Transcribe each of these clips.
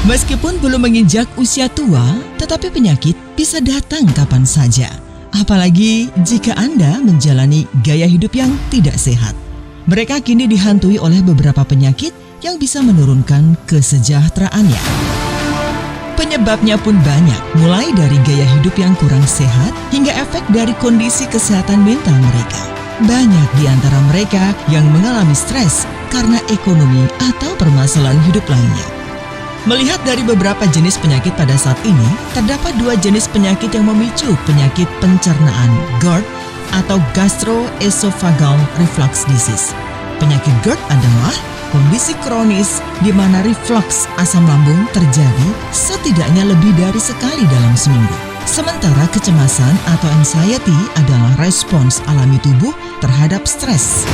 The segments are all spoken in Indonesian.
Meskipun belum menginjak usia tua, tetapi penyakit bisa datang kapan saja. Apalagi jika Anda menjalani gaya hidup yang tidak sehat. Mereka kini dihantui oleh beberapa penyakit yang bisa menurunkan kesejahteraannya. Penyebabnya pun banyak, mulai dari gaya hidup yang kurang sehat hingga efek dari kondisi kesehatan mental mereka. Banyak di antara mereka yang mengalami stres karena ekonomi atau permasalahan hidup lainnya. Melihat dari beberapa jenis penyakit pada saat ini, terdapat 2 jenis penyakit yang memicu penyakit pencernaan, GERD atau Gastroesophageal Reflux Disease. Penyakit GERD adalah kondisi kronis di mana reflux asam lambung terjadi setidaknya lebih dari sekali dalam seminggu. Sementara kecemasan atau anxiety adalah respons alami tubuh terhadap stres.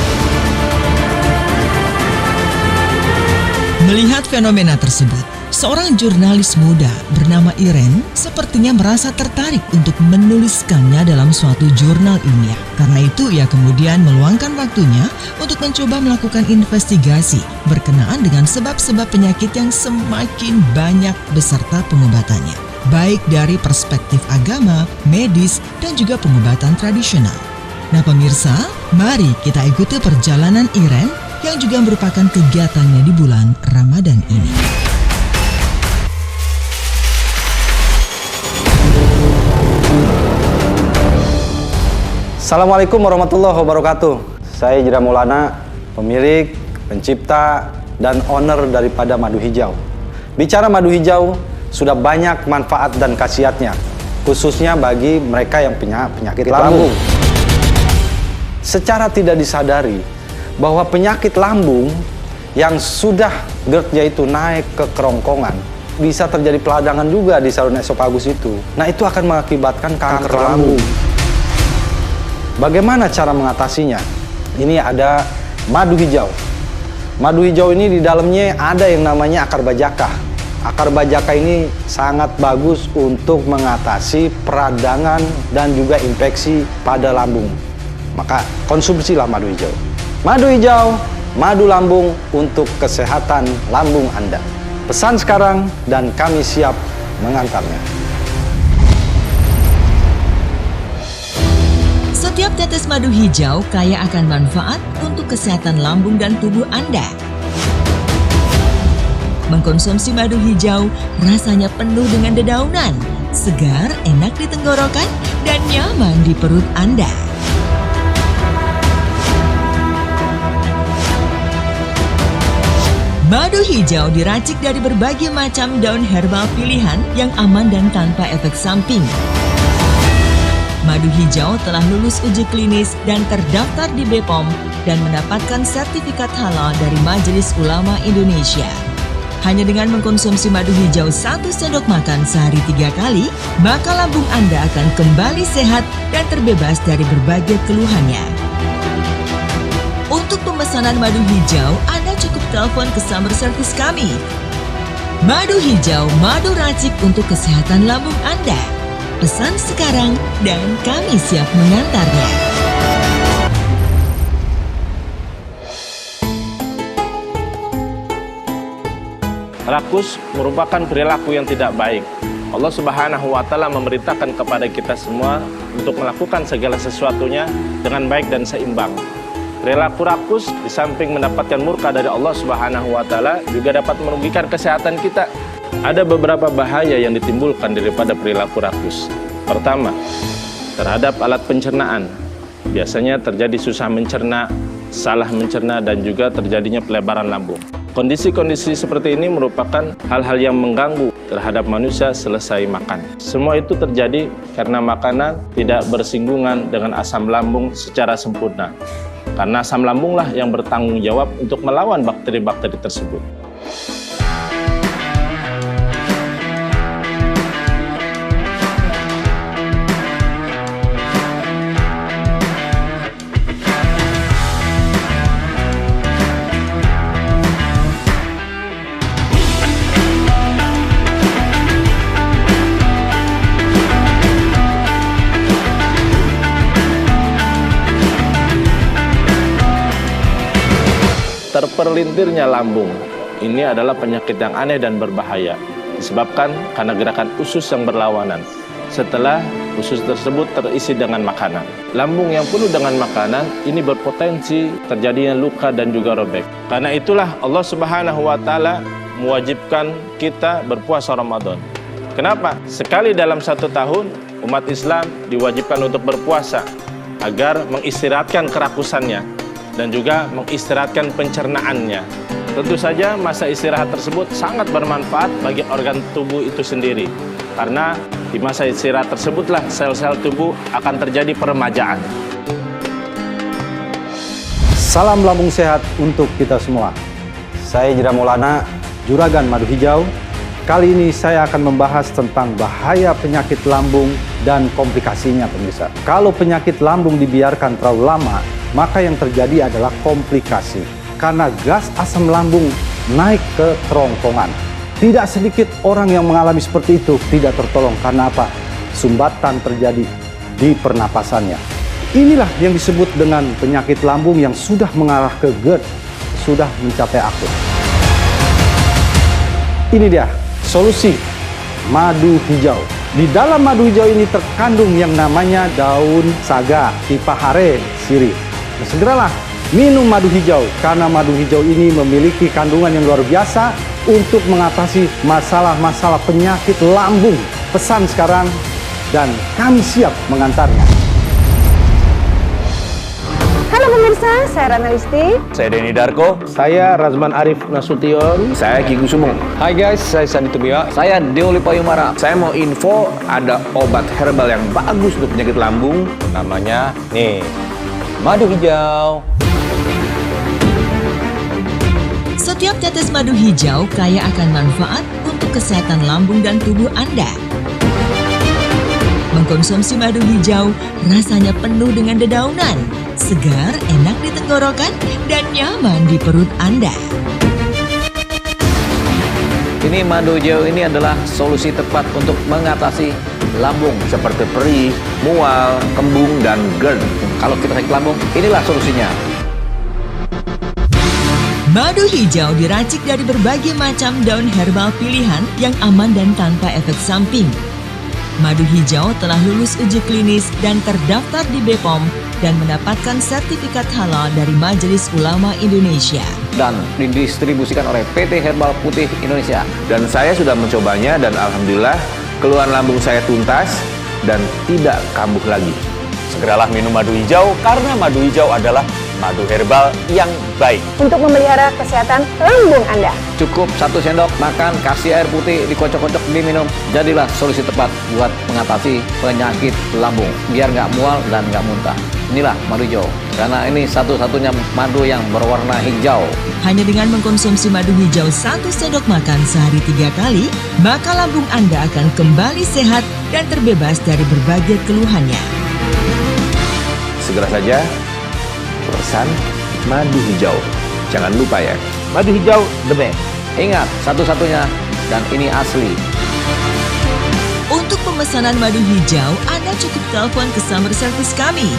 Melihat fenomena tersebut, seorang jurnalis muda bernama Irene sepertinya merasa tertarik untuk menuliskannya dalam suatu jurnal ilmiah. Karena itu ia kemudian meluangkan waktunya untuk mencoba melakukan investigasi berkenaan dengan sebab-sebab penyakit yang semakin banyak beserta pengobatannya, baik dari perspektif agama, medis, dan juga pengobatan tradisional. Nah pemirsa, mari kita ikuti perjalanan Irene yang juga merupakan kegiatannya di bulan Ramadan ini. Assalamualaikum warahmatullahi wabarakatuh. Saya Jira Maulana, pemilik, pencipta, dan owner daripada Madu Hijau. Bicara Madu Hijau, sudah banyak manfaat dan khasiatnya, khususnya bagi mereka yang punya penyakit lambung. Secara tidak disadari, bahwa penyakit lambung yang sudah GERD-nya itu naik ke kerongkongan, bisa terjadi peradangan juga di saluran esofagus itu. Nah itu akan mengakibatkan kanker lambung. Bagaimana cara mengatasinya? Ini ada madu hijau. Madu hijau ini di dalamnya ada yang namanya akar bajaka. Akar bajaka ini sangat bagus untuk mengatasi peradangan dan juga infeksi pada lambung. Maka konsumsilah madu hijau. Madu hijau, madu lambung untuk kesehatan lambung Anda. Pesan sekarang dan kami siap mengantarnya. Setiap tetes madu hijau kaya akan manfaat untuk kesehatan lambung dan tubuh Anda. Mengkonsumsi madu hijau rasanya penuh dengan dedaunan, segar, enak di tenggorokan, dan nyaman di perut Anda. Madu hijau diracik dari berbagai macam daun herbal pilihan yang aman dan tanpa efek samping. Madu hijau telah lulus uji klinis dan terdaftar di BPOM dan mendapatkan sertifikat halal dari Majelis Ulama Indonesia. Hanya dengan mengkonsumsi madu hijau 1 sendok makan sehari 3 kali, maka lambung Anda akan kembali sehat dan terbebas dari berbagai keluhannya. Untuk pemesanan madu hijau, Anda cukup telepon ke summer service kami. Madu hijau, madu racik untuk kesehatan lambung Anda. Pesan sekarang dan kami siap mengantarnya. Rakus merupakan perilaku yang tidak baik. Allah Subhanahu wa Ta'ala memerintahkan kepada kita semua untuk melakukan segala sesuatunya dengan baik dan seimbang. Perilaku rakus di samping mendapatkan murka dari Allah Subhanahu wa Ta'ala juga dapat merugikan kesehatan kita. Ada beberapa bahaya yang ditimbulkan daripada perilaku rakus. Pertama, terhadap alat pencernaan. Biasanya terjadi susah mencerna, salah mencerna, dan juga terjadinya pelebaran lambung. Kondisi-kondisi seperti ini merupakan hal-hal yang mengganggu terhadap manusia selesai makan. Semua itu terjadi karena makanan tidak bersinggungan dengan asam lambung secara sempurna. Karena asam lambunglah yang bertanggung jawab untuk melawan bakteri-bakteri tersebut. Terperlintirnya lambung, ini adalah penyakit yang aneh dan berbahaya. disebabkan karena gerakan usus yang berlawanan setelah usus tersebut terisi dengan makanan. Lambung yang penuh dengan makanan ini berpotensi terjadinya luka dan juga robek. Karena itulah Allah Subhanahu wa taala mewajibkan kita berpuasa Ramadan. Kenapa? Sekali dalam 1 tahun umat Islam diwajibkan untuk berpuasa agar mengistirahatkan kerakusannya dan juga mengistirahatkan pencernaannya. Tentu saja masa istirahat tersebut sangat bermanfaat bagi organ tubuh itu sendiri. Karena di masa istirahat tersebutlah sel-sel tubuh akan terjadi peremajaan. Salam lambung sehat untuk kita semua. Saya Jira Maulana, Juragan Madu Hijau. Kali ini saya akan membahas tentang bahaya penyakit lambung dan komplikasinya, pemirsa. Kalau penyakit lambung dibiarkan terlalu lama, maka yang terjadi adalah komplikasi. Karena gas asam lambung naik ke kerongkongan. Tidak sedikit orang yang mengalami seperti itu tidak tertolong. Karena apa? Sumbatan terjadi di pernapasannya. Inilah yang disebut dengan penyakit lambung yang sudah mengarah ke GERD, sudah mencapai akut. Ini dia solusi madu hijau. Di dalam madu hijau ini terkandung yang namanya daun saga, Pipahare sirih. Nah, segeralah minum madu hijau karena madu hijau ini memiliki kandungan yang luar biasa untuk mengatasi masalah-masalah penyakit lambung. Pesan sekarang dan kami siap mengantarnya. Halo pemirsa, saya Rana Listi. Saya Denny Darko. Saya Razman Arif Nasution. Saya Ki Kusumo. Hai guys, saya Sandi Tubia. Saya Deoli Payumara. Saya mau info ada obat herbal yang bagus untuk penyakit lambung. Namanya nih, madu hijau. Setiap tetes madu hijau kaya akan manfaat untuk kesehatan lambung dan tubuh Anda. Mengkonsumsi madu hijau rasanya penuh dengan dedaunan, segar, enak di tenggorokan, dan nyaman di perut Anda. Ini madu hijau ini adalah solusi tepat untuk mengatasi lambung seperti perih, mual, kembung, dan GERD. Kalau kita sakit lambung, inilah solusinya. Madu hijau diracik dari berbagai macam daun herbal pilihan yang aman dan tanpa efek samping. Madu hijau telah lulus uji klinis dan terdaftar di BPOM dan mendapatkan sertifikat halal dari Majelis Ulama Indonesia. Dan didistribusikan oleh PT Herbal Putih Indonesia. Dan saya sudah mencobanya dan alhamdulillah keluhan lambung saya tuntas dan tidak kambuh lagi. Segeralah minum madu hijau karena madu hijau adalah madu herbal yang baik. Untuk memelihara kesehatan lambung Anda. Cukup 1 sendok makan, kasih air putih, dikocok-kocok, diminum. Jadilah solusi tepat buat mengatasi penyakit lambung. Biar nggak mual dan nggak muntah. Inilah madu hijau. Karena ini satu-satunya madu yang berwarna hijau. Hanya dengan mengkonsumsi madu hijau 1 sendok makan sehari 3 kali, maka lambung Anda akan kembali sehat dan terbebas dari berbagai keluhannya. Segera saja pesan madu hijau. Jangan lupa ya, madu hijau the best. Ingat, satu-satunya dan ini asli. Untuk pemesanan madu hijau, Anda cukup telepon ke sumber service kami.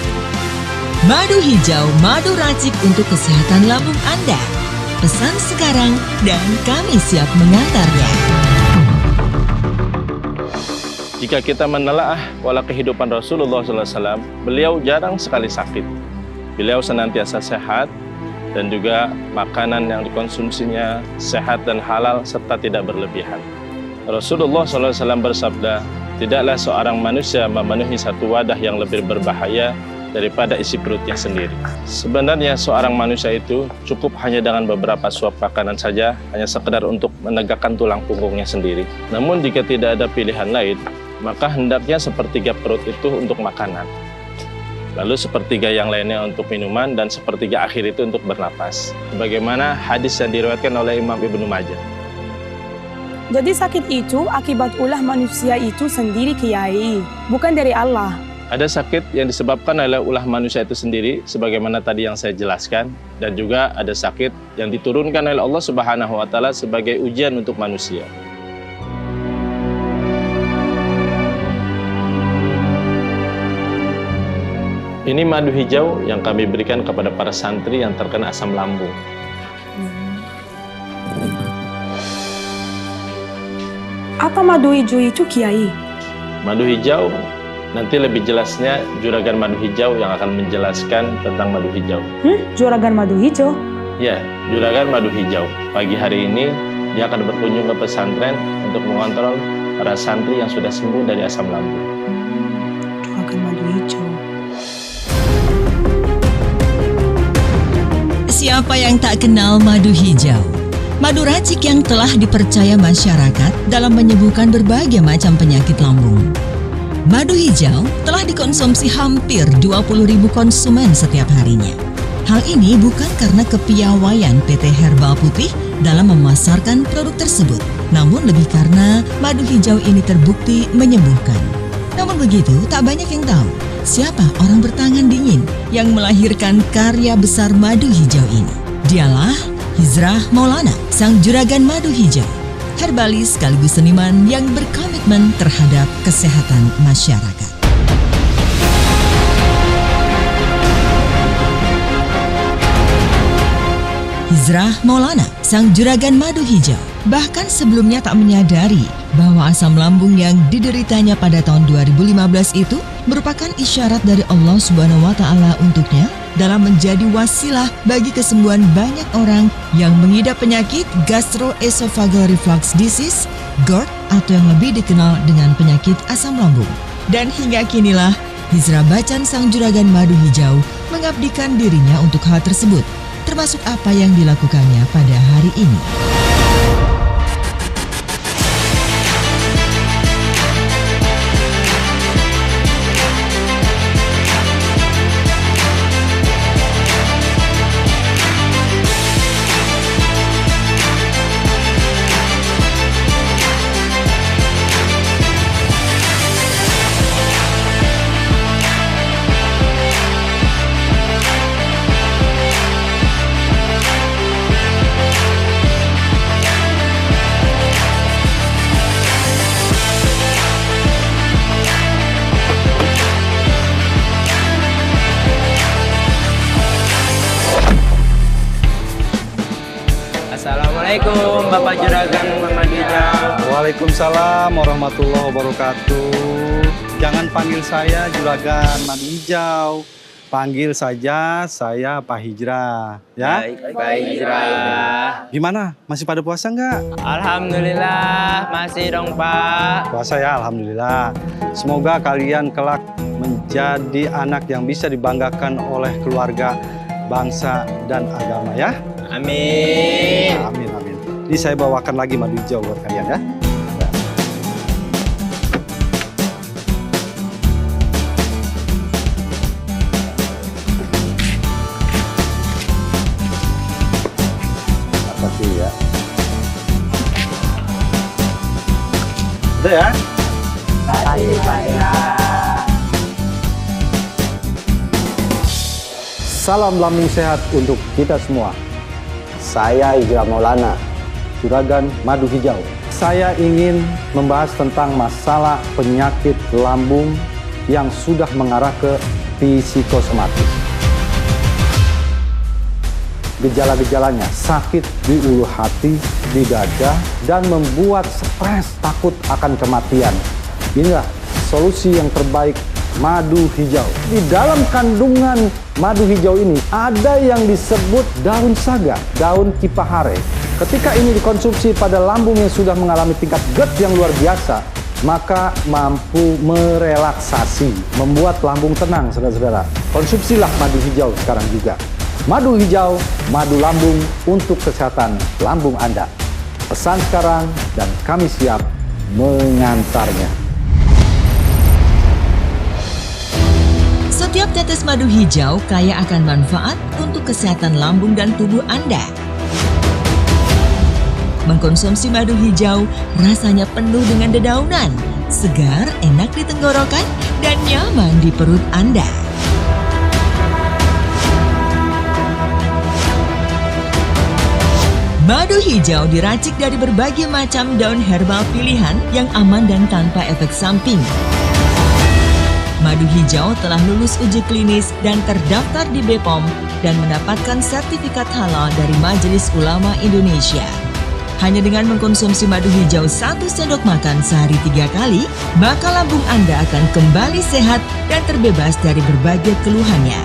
Madu hijau, madu racik untuk kesehatan lambung Anda. Pesan sekarang dan kami siap mengantarnya. Jika kita menelaah pola kehidupan Rasulullah SAW, beliau jarang sekali sakit. Beliau senantiasa sehat dan juga makanan yang dikonsumsinya sehat dan halal serta tidak berlebihan. Rasulullah SAW bersabda, tidaklah seorang manusia memenuhi satu wadah yang lebih berbahaya daripada isi perutnya sendiri. Sebenarnya seorang manusia itu cukup hanya dengan beberapa suap makanan saja, hanya sekedar untuk menegakkan tulang punggungnya sendiri. Namun jika tidak ada pilihan lain, maka hendaknya sepertiga perut itu untuk makanan. Lalu sepertiga yang lainnya untuk minuman dan sepertiga akhir itu untuk bernapas. Sebagaimana hadis yang diriwayatkan oleh Imam Ibnu Majah. Jadi sakit itu akibat ulah manusia itu sendiri Kiai, bukan dari Allah. Ada sakit yang disebabkan oleh ulah manusia itu sendiri, sebagaimana tadi yang saya jelaskan. Dan juga ada sakit yang diturunkan oleh Allah Subhanahu wa Ta'ala sebagai ujian untuk manusia. Ini madu hijau yang kami berikan kepada para santri yang terkena asam lambung. Apa madu hijau itu, Kiai? Madu hijau, nanti lebih jelasnya Juragan Madu Hijau yang akan menjelaskan tentang madu hijau. Juragan madu hijau? Ya, Juragan Madu Hijau. Pagi hari ini dia akan berkunjung ke pesantren untuk mengontrol para santri yang sudah sembuh dari asam lambung. Juragan madu hijau. Siapa yang tak kenal madu hijau? Madu racik yang telah dipercaya masyarakat dalam menyembuhkan berbagai macam penyakit lambung. Madu hijau telah dikonsumsi hampir 20.000 konsumen setiap harinya. Hal ini bukan karena kepiawaian PT Herbal Putih dalam memasarkan produk tersebut, namun lebih karena madu hijau ini terbukti menyembuhkan. Namun begitu, tak banyak yang tahu siapa orang bertangan dingin yang melahirkan karya besar madu hijau ini. Dialah Hizrah Maulana, sang juragan madu hijau, herbalis sekaligus seniman yang berkomitmen terhadap kesehatan masyarakat. Hizrah Maulana, sang juragan madu hijau, bahkan sebelumnya tak menyadari bahwa asam lambung yang dideritanya pada tahun 2015 itu merupakan isyarat dari Allah Subhanahu wa Ta'ala untuknya dalam menjadi wasilah bagi kesembuhan banyak orang yang mengidap penyakit gastroesophageal reflux disease, GERD, atau yang lebih dikenal dengan penyakit asam lambung. Dan hingga kinilah Hizrah Bacan, sang juragan madu hijau, mengabdikan dirinya untuk hal tersebut, termasuk apa yang dilakukannya pada hari ini. Assalamualaikum Bapak Juragan Madu Hijau. Waalaikumsalam warahmatullahi wabarakatuh. Jangan panggil saya Juragan Madu Hijau. Panggil saja saya Pak Hijrah, ya. Baik, Pak Hijrah. Gimana? Masih pada puasa nggak? Alhamdulillah, masih dong Pak. Puasa ya, alhamdulillah. Semoga kalian kelak menjadi anak yang bisa dibanggakan oleh keluarga, bangsa, dan agama ya. Amin. Amin, amin. Ini saya bawakan lagi madu hijau buat kalian ya. Apa sih ya? Udah ya? Salam lambung sehat untuk kita semua. Saya Hizrah Maulana, juragan madu hijau. Saya ingin membahas tentang masalah penyakit lambung yang sudah mengarah ke psikosomatis. Gejala-gejalanya sakit di ulu hati, di dada, dan membuat stres, takut akan kematian. Inilah solusi yang terbaik, madu hijau. Di dalam kandungan madu hijau ini ada yang disebut daun saga, daun kipahare. Ketika ini dikonsumsi pada lambung yang sudah mengalami tingkat GERD yang luar biasa, maka mampu merelaksasi, membuat lambung tenang, saudara-saudara. Konsumsilah madu hijau sekarang juga. Madu hijau, madu lambung untuk kesehatan lambung Anda. Pesan sekarang dan kami siap mengantarnya. Setiap tetes madu hijau kaya akan manfaat untuk kesehatan lambung dan tubuh Anda. Mengkonsumsi madu hijau rasanya penuh dengan dedaunan, segar, enak di tenggorokan, dan nyaman di perut Anda. Madu hijau diracik dari berbagai macam daun herbal pilihan yang aman dan tanpa efek samping. Madu hijau telah lulus uji klinis dan terdaftar di BPOM dan mendapatkan sertifikat halal dari Majelis Ulama Indonesia. Hanya dengan mengkonsumsi madu hijau 1 sendok makan sehari 3 kali, maka lambung Anda akan kembali sehat dan terbebas dari berbagai keluhannya.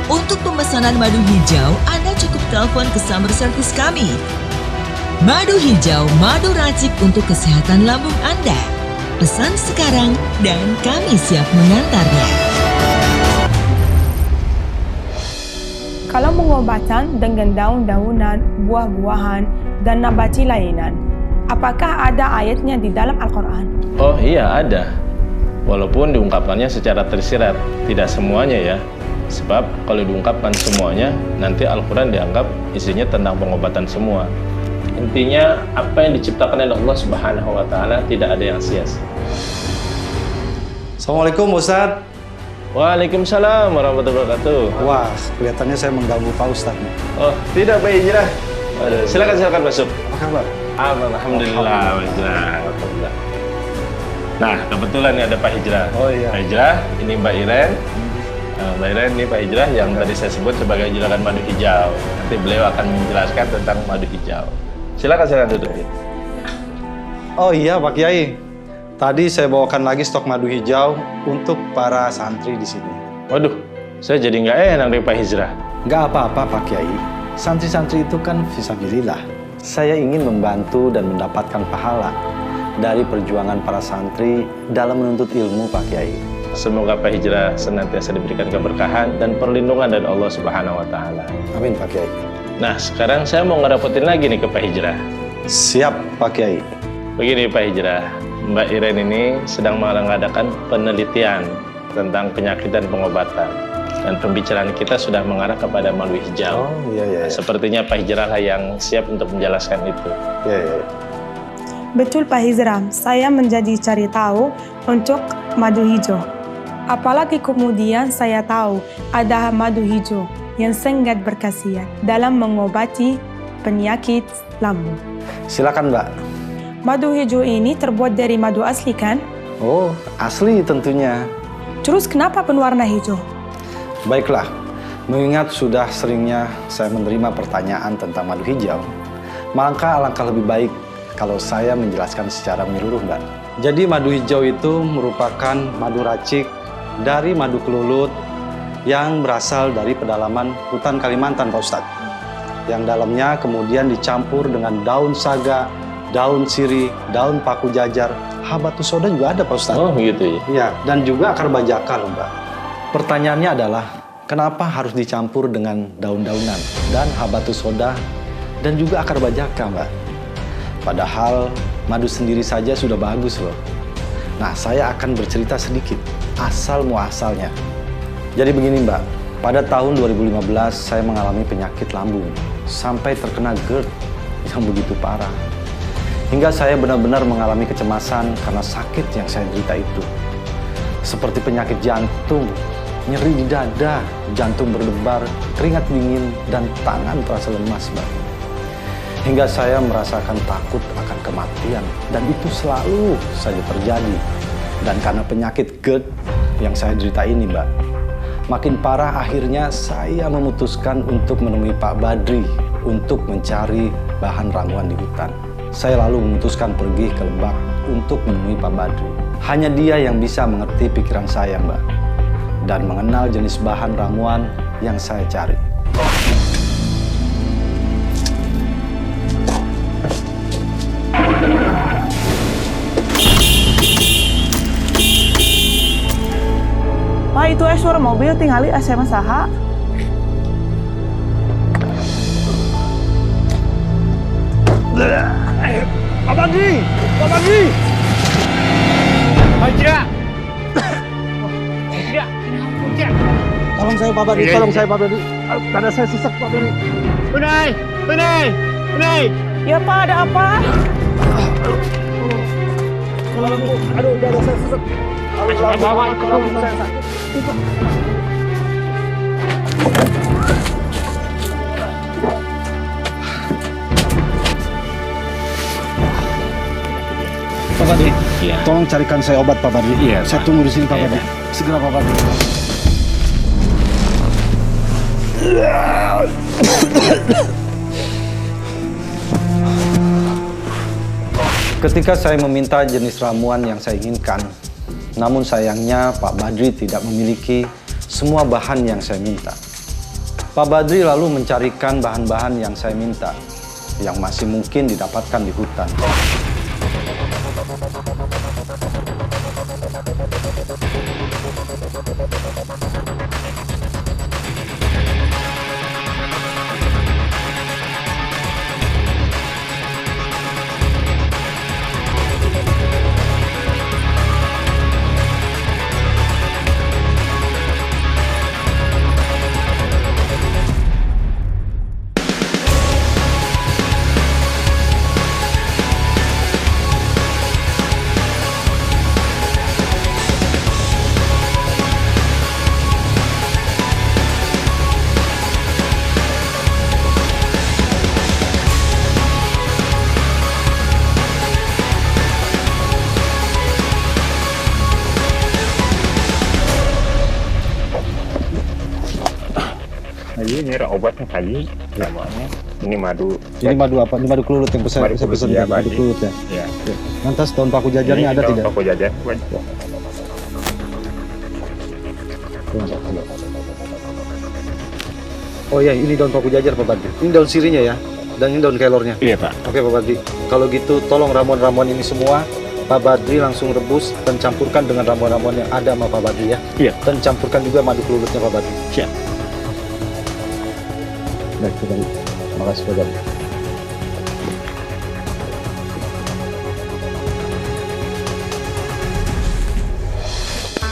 Untuk pemesanan madu hijau, Anda cukup telepon ke summer service kami. Madu hijau, madu racik untuk kesehatan lambung Anda. Pesan sekarang dan kami siap mengantarnya. Kalau pengobatan dengan daun-daunan, buah-buahan, dan nabati lainan, apakah ada ayatnya di dalam Al-Quran? Oh iya, ada. Walaupun diungkapkannya secara tersirat, tidak semuanya ya. Sebab kalau diungkapkan semuanya, nanti Al-Quran dianggap isinya tentang pengobatan semua. Intinya, apa yang diciptakan oleh Allah Subhanahu wa Ta'ala tidak ada yang sia-sia. Assalamualaikum Ustadz. Waalaikumsalam warahmatullahi wabarakatuh. Wah, kelihatannya saya mengganggu Pak Ustadz nih. Oh, tidak Pak Hijrah. Silakan masuk. Apa kabar? Alhamdulillah, Pak Hijrah. Alhamdulillah. Nah, kebetulan nih ada Pak Hijrah. Oh iya. Pak Hijrah, ini Mbak Iren. Mbak Iren ini Pak Hijrah yang tadi saya sebut sebagai juragan madu hijau. Nanti beliau akan menjelaskan tentang madu hijau. Silakan duduk. Oh iya Pak Kiai. Tadi saya bawakan lagi stok madu hijau untuk para santri di sini. Waduh, saya jadi nggak enak nih Pak Hijrah. Nggak apa-apa Pak Kiai. Santri-santri itu kan fisabilillah. Saya ingin membantu dan mendapatkan pahala dari perjuangan para santri dalam menuntut ilmu Pak Kiai. Semoga Pak Hijrah senantiasa diberikan keberkahan dan perlindungan dari Allah Subhanahu wa Ta'ala. Amin Pak Kiai. Nah, sekarang saya mau ngerepotin lagi nih ke Pak Hijrah. Siap Pak Kiai. Begini Pak Hijrah, Mbak Iren ini sedang mengadakan penelitian tentang penyakit dan pengobatan. Dan pembicaraan kita sudah mengarah kepada madu hijau. Oh iya. Sepertinya Pak Hijrah lah yang siap untuk menjelaskan itu. Iya. Betul Pak Hijrah, saya menjadi cari tahu untuk madu hijau. Apalagi kemudian saya tahu ada madu hijau yang sangat berkhasiat dalam mengobati penyakit lambung. Silakan Mbak. Madu hijau ini terbuat dari madu asli kan? Oh, asli tentunya. Terus kenapa berwarna hijau? Baiklah, mengingat sudah seringnya saya menerima pertanyaan tentang madu hijau, maka alangkah lebih baik kalau saya menjelaskan secara menyeluruh, Mbak. Jadi madu hijau itu merupakan madu racik dari madu kelulut yang berasal dari pedalaman hutan Kalimantan, Pak Ustadz. Yang dalamnya kemudian dicampur dengan daun saga, daun sirih, daun paku jajar, habatus soda juga ada, Pak Ustadz. Oh gitu ya? Iya, dan juga akar bajaka loh, Mbak. Pertanyaannya adalah, kenapa harus dicampur dengan daun-daunan dan habatus soda dan juga akar bajaka, Mbak? Padahal madu sendiri saja sudah bagus loh. Nah, saya akan bercerita sedikit asal muasalnya. Jadi begini, Mbak. Pada tahun 2015 saya mengalami penyakit lambung sampai terkena GERD yang begitu parah. Hingga saya benar-benar mengalami kecemasan karena sakit yang saya derita itu. Seperti penyakit jantung, nyeri di dada, jantung berdebar, keringat dingin, dan tangan terasa lemas, Mbak. Hingga saya merasakan takut akan kematian, dan itu selalu saja terjadi. Dan karena penyakit GERD yang saya derita ini, Mbak, makin parah, akhirnya saya memutuskan untuk menemui Pak Badri untuk mencari bahan ramuan di hutan. Saya lalu memutuskan pergi ke Lebak untuk menemui Pak Badri. Hanya dia yang bisa mengerti pikiran saya, Mbak, dan mengenal jenis bahan ramuan yang saya cari. Pak, itu suara mobil tingali SMA saha. Pak Badri! Pak Badri! Hijrah! Hijrah! Tolong saya Pak Badri, tolong saya Pak Badri. Dada saya sesak Pak Badri. Unai! Ya Pak, ada apa? Aduh, dada saya sesak. Bawa ke rumah saya sakit. Pak Badri, tolong carikan saya obat Pak Badri. Iya, saya Pak. tunggu di sini Pak Iya, Badri. Segera Pak Badri. Ketika saya meminta jenis ramuan yang saya inginkan, namun sayangnya Pak Badri tidak memiliki semua bahan yang saya minta. Pak Badri lalu mencarikan bahan-bahan yang saya minta, yang masih mungkin didapatkan di hutan. Ini obatnya tadi namanya. Ini madu. Ini madu apa? Ini madu kelulut yang saya pesan ya, madu kelulut ya. Iya. Lantas daun paku jajarnya ada tidak? Daun paku jajar. Oh iya, ini daun paku jajar Pak Badri. Ini daun sirinya ya, dan ini daun kelornya. Iya Pak. Oke Pak Badri. Kalau gitu tolong ramuan-ramuan ini semua Pak Badri langsung rebus dan campurkan dengan ramuan-ramuan yang ada sama Pak Badri ya. Iya. Dan campurkan juga madu kelulutnya Pak Badri. Siap. Baik, terima kasih Pak Badri.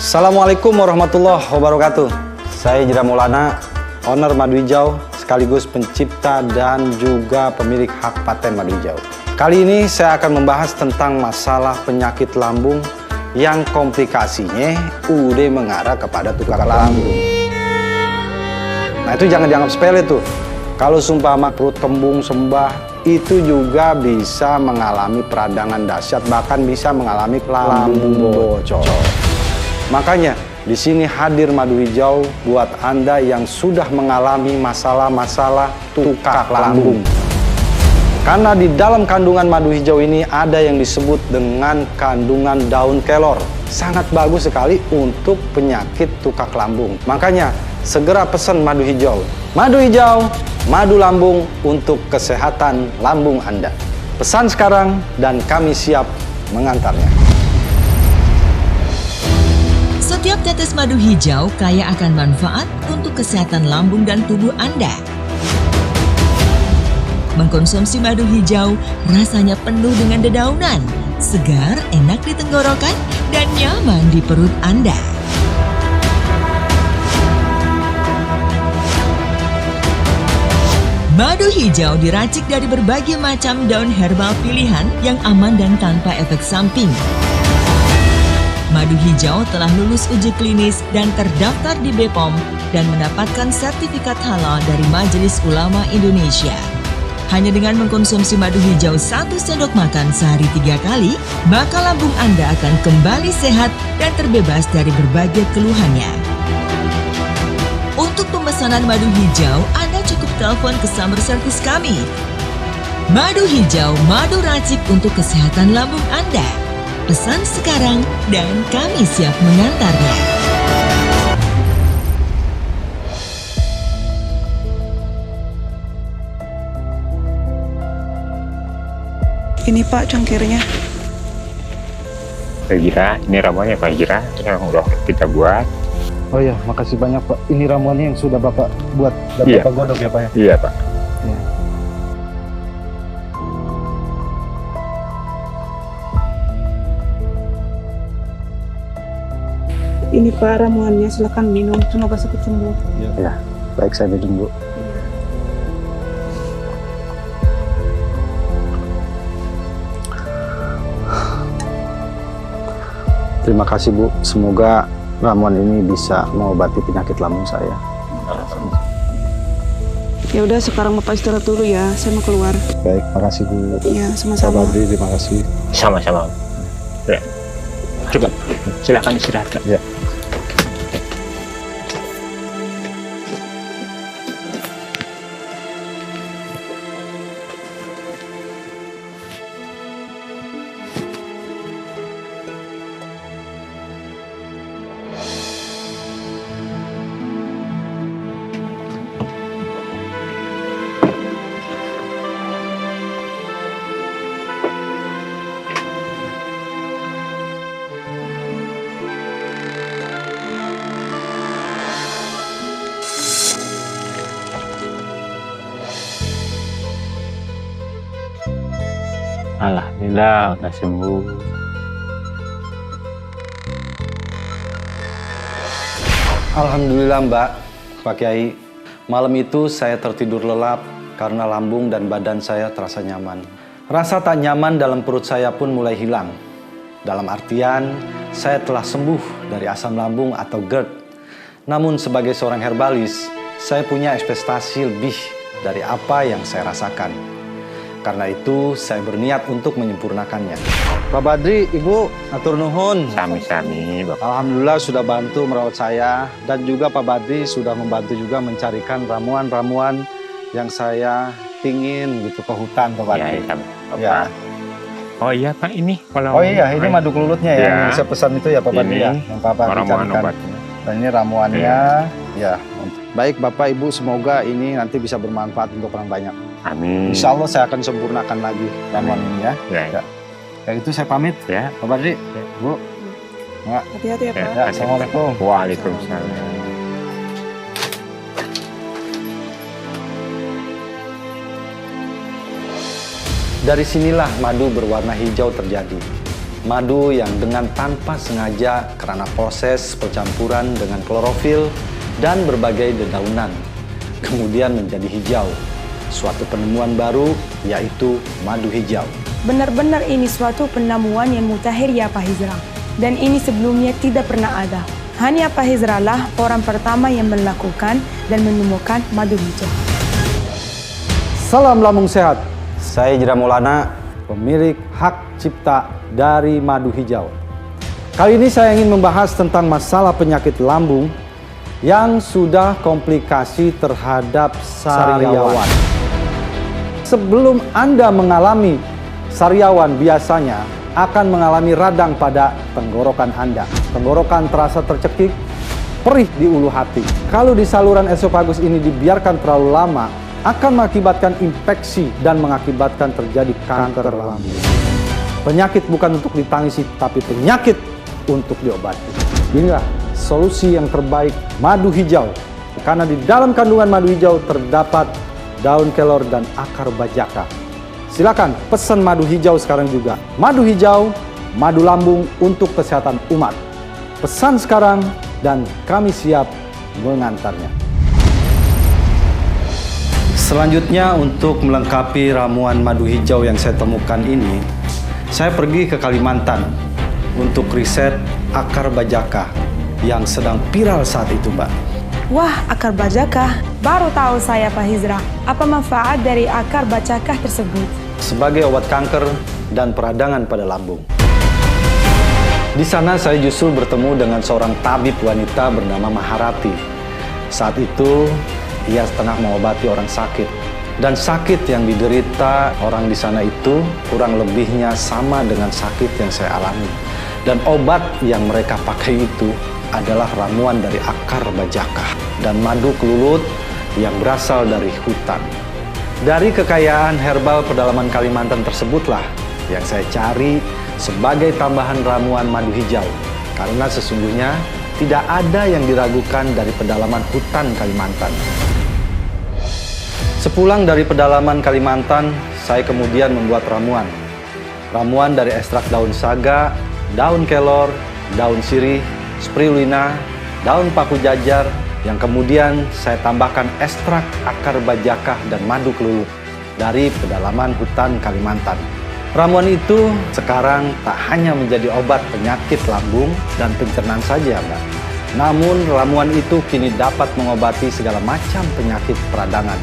Assalamualaikum warahmatullahi wabarakatuh. Saya Jira Maulana, owner Madu Hijau, sekaligus pencipta dan juga pemilik hak paten Madu Hijau. Kali ini saya akan membahas tentang masalah penyakit lambung yang komplikasinya udah mengarah kepada tukar lambung. Nah itu jangan dianggap sepele tuh. Kalau sumpama perut kembung sembah, itu juga bisa mengalami peradangan dahsyat, bahkan bisa mengalami lambung bocor. Makanya di sini hadir Madu Hijau buat Anda yang sudah mengalami masalah-masalah tukar lambung. Karena di dalam kandungan madu hijau ini ada yang disebut dengan kandungan daun kelor. Sangat bagus sekali untuk penyakit tukar lambung. Makanya segera pesan madu hijau. Madu hijau, madu lambung untuk kesehatan lambung Anda. Pesan sekarang dan kami siap mengantarnya. Setiap tetes madu hijau kaya akan manfaat untuk kesehatan lambung dan tubuh Anda. Mengkonsumsi madu hijau rasanya penuh dengan dedaunan, segar, enak di tenggorokan, dan nyaman di perut Anda. Madu hijau diracik dari berbagai macam daun herbal pilihan yang aman dan tanpa efek samping. Madu hijau telah lulus uji klinis dan terdaftar di BPOM dan mendapatkan sertifikat halal dari Majelis Ulama Indonesia. Hanya dengan mengkonsumsi madu hijau 1 sendok makan sehari 3 kali, maka lambung Anda akan kembali sehat dan terbebas dari berbagai keluhannya. Untuk pemesanan madu hijau, Anda cukup telepon ke sumber service kami. Madu hijau, madu racik untuk kesehatan lambung Anda. Pesan sekarang dan kami siap mengantarnya. Ini Pak cangkirnya. Pak Jira, ini ramuannya Pak Jira yang udah kita buat. Oh iya, makasih banyak Pak. Ini ramuannya yang sudah Bapak buat dan Iya. Bapak godok ya Pak ya? Iya Pak. Iya. Ini Pak ramuannya, silakan minum. Semoga cepat sembuh. Ya, baik saya minum Bu. Terima kasih Bu, semoga ramuan ini bisa mengobati penyakit lambung saya. Ya udah sekarang Bapak istirahat dulu ya, saya mau keluar. Baik, makasih Bu. Iya, sama-sama. Pak Badri, terima kasih. Sama-sama. Ya. Coba, silakan istirahat. Ya. Alhamdulillah udah sembuh. Alhamdulillah Mbak, Pak Kiai. Malam itu saya tertidur lelap karena lambung dan badan saya terasa nyaman. Rasa tak nyaman dalam perut saya pun mulai hilang. Dalam artian, saya telah sembuh dari asam lambung atau GERD. Namun sebagai seorang herbalis, saya punya ekspektasi lebih dari apa yang saya rasakan. Karena itu, saya berniat untuk menyempurnakannya. Pak Badri, Ibu, atur nuhun. Sami-sami, Bapak. Alhamdulillah sudah bantu merawat saya. Dan juga Pak Badri sudah membantu juga mencarikan ramuan-ramuan yang saya pingin gitu ke hutan, Pak Badri. Iya, Bapak. Ya. Oh iya Pak, ini kalau... Oh iya, ini madu kelulutnya ya. Yang saya pesan itu ya Pak Badri ya. Yang Bapak ramuan dicarikan. obatnya. Dan ini ramuannya. Ya. Baik Bapak Ibu, semoga ini nanti bisa bermanfaat untuk orang banyak. Amin. Insya Allah saya akan sempurnakan lagi ramuan ini ya. Ya. Kayak itu saya pamit. Ya. Pak Badri, Bu. Ya. Hati-hati ya Pak. Ya, Assalamualaikum. Waalaikumsalam. Dari sinilah madu berwarna hijau terjadi. Madu yang dengan tanpa sengaja karena proses percampuran dengan klorofil dan berbagai dedaunan, kemudian menjadi hijau. Suatu penemuan baru yaitu madu hijau. Benar-benar ini suatu penemuan yang mutakhir ya Pak Hizra. Dan ini sebelumnya tidak pernah ada. Hanya Pak Hizra lah orang pertama yang melakukan dan menemukan madu hijau. Salam lambung sehat. Saya Jira Maulana, pemilik hak cipta dari madu hijau. Kali ini saya ingin membahas tentang masalah penyakit lambung yang sudah komplikasi terhadap sariawan. Sebelum Anda mengalami sariawan, biasanya akan mengalami radang pada tenggorokan Anda. Tenggorokan terasa tercekik, perih di ulu hati. Kalau di saluran esofagus ini dibiarkan terlalu lama, akan mengakibatkan infeksi dan mengakibatkan terjadi kanker lambung. Penyakit bukan untuk ditangisi, tapi penyakit untuk diobati. Inilah solusi yang terbaik, madu hijau. Karena di dalam kandungan madu hijau terdapat daun kelor dan akar bajaka. Silakan pesan madu hijau sekarang juga. Madu hijau, madu lambung untuk kesehatan umat. Pesan sekarang dan kami siap mengantarnya. Selanjutnya untuk melengkapi ramuan madu hijau yang saya temukan ini, saya pergi ke Kalimantan untuk riset akar bajaka yang sedang viral saat itu, Mbak. Wah, akar bajaka. Baru tahu saya Pak Hizra. Apa manfaat dari akar bajaka tersebut? Sebagai obat kanker dan peradangan pada lambung. Di sana saya justru bertemu dengan seorang tabib wanita bernama Maharati. Saat itu ia setengah mengobati orang sakit. Dan sakit yang diderita orang di sana itu kurang lebihnya sama dengan sakit yang saya alami. Dan obat yang mereka pakai itu adalah ramuan dari akar bajaka dan madu kelulut yang berasal dari hutan. Dari kekayaan herbal pedalaman Kalimantan tersebutlah yang saya cari sebagai tambahan ramuan madu hijau. Karena sesungguhnya tidak ada yang diragukan dari pedalaman hutan Kalimantan. Sepulang dari pedalaman Kalimantan, saya kemudian membuat ramuan. Ramuan dari ekstrak daun saga, daun kelor, daun sirih, spirulina, daun paku jajar, yang kemudian saya tambahkan ekstrak akar bajaka dan madu kelulut dari pedalaman hutan Kalimantan. Ramuan itu sekarang tak hanya menjadi obat penyakit lambung dan pencernaan saja, Mbak. Namun ramuan itu kini dapat mengobati segala macam penyakit peradangan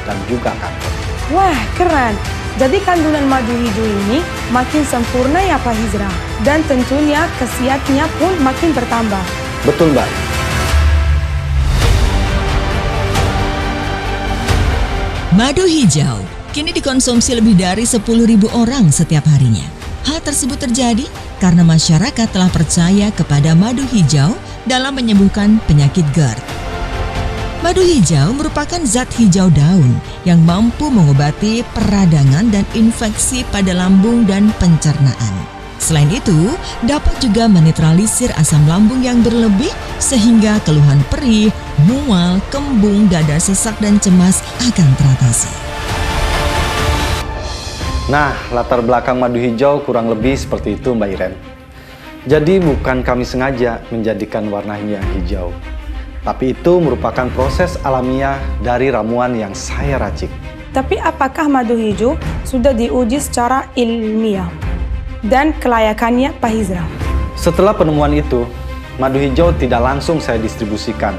dan juga kanker. Wah, keren. Jadi kandungan madu hijau ini makin sempurna ya Pak Hizra. Dan tentunya khasiatnya pun makin bertambah. Betul, Mbak. Madu hijau kini dikonsumsi lebih dari 10.000 orang setiap harinya. Hal tersebut terjadi karena masyarakat telah percaya kepada madu hijau dalam menyembuhkan penyakit GERD. Madu hijau merupakan zat hijau daun yang mampu mengobati peradangan dan infeksi pada lambung dan pencernaan. Selain itu, dapat juga menetralisir asam lambung yang berlebih sehingga keluhan perih, mual, kembung, dada sesak dan cemas akan teratasi. Nah, latar belakang madu hijau kurang lebih seperti itu Mbak Iren. Jadi bukan kami sengaja menjadikan warnanya hijau, tapi itu merupakan proses alamiah dari ramuan yang saya racik. Tapi apakah madu hijau sudah diuji secara ilmiah dan kelayakannya Pak Hizram? Setelah penemuan itu, madu hijau tidak langsung saya distribusikan,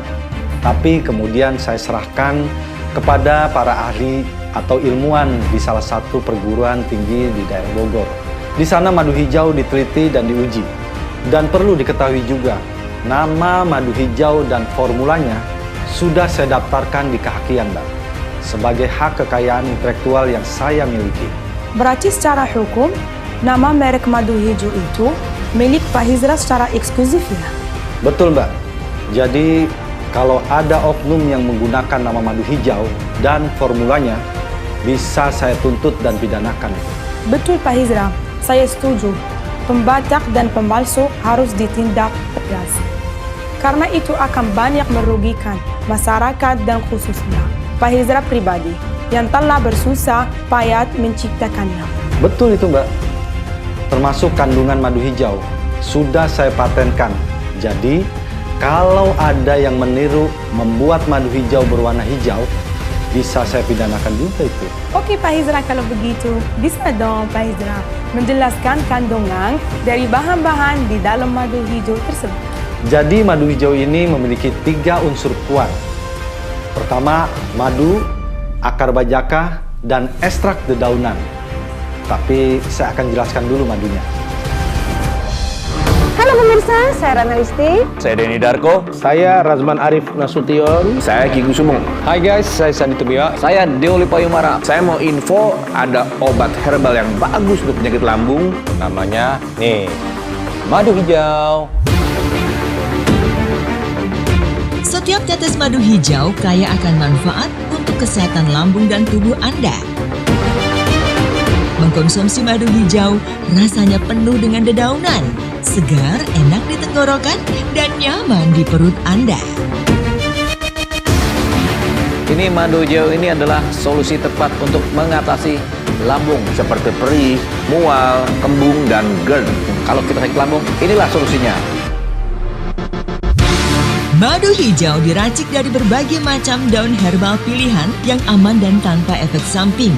tapi kemudian saya serahkan kepada para ahli atau ilmuwan di salah satu perguruan tinggi di daerah Bogor. Di sana madu hijau diteliti dan diuji. Dan perlu diketahui juga, nama madu hijau dan formulanya sudah saya daftarkan di kehakian, Mbak, sebagai hak kekayaan intelektual yang saya miliki. Berarti secara hukum, nama merek madu hijau itu milik Pak Hizram secara eksklusif ya? Betul, Mbak. Jadi kalau ada oknum yang menggunakan nama madu hijau dan formulanya, bisa saya tuntut dan pidanakan. Betul Pak Hizram, saya setuju. Pembatak dan pemalsu harus ditindak tegas. Karena itu akan banyak merugikan masyarakat dan khususnya Pak Hizram pribadi yang telah bersusah payah menciptakannya. Betul itu Mbak. Termasuk kandungan madu hijau sudah saya patenkan. Jadi kalau ada yang meniru membuat madu hijau berwarna hijau, bisa saya pidanakan juga itu. Oke Pak Hizram, kalau begitu bisa dong Pak Hizram menjelaskan kandungan dari bahan-bahan di dalam madu hijau tersebut. Jadi madu hijau ini memiliki 3 unsur kuat. Pertama, madu, akar bajaka, dan ekstrak dedaunan. Tapi saya akan jelaskan dulu madunya. Halo pemirsa, saya Rana Listi. Saya Denny Darko. Saya Razman Arif Nasution. Saya Ki Kusumong. Hai guys, saya Sandi Tubia. Saya Deoli Payumara. Saya mau info ada obat herbal yang bagus untuk penyakit lambung. Namanya nih, madu hijau. Setiap tetes madu hijau kaya akan manfaat untuk kesehatan lambung dan tubuh Anda. Mengkonsumsi madu hijau rasanya penuh dengan dedaunan, segar, enak di tenggorokan, dan nyaman di perut Anda. Ini madu hijau ini adalah solusi tepat untuk mengatasi lambung seperti perih, mual, kembung, dan GERD. Kalau kita sakit lambung, inilah solusinya. Madu hijau diracik dari berbagai macam daun herbal pilihan yang aman dan tanpa efek samping.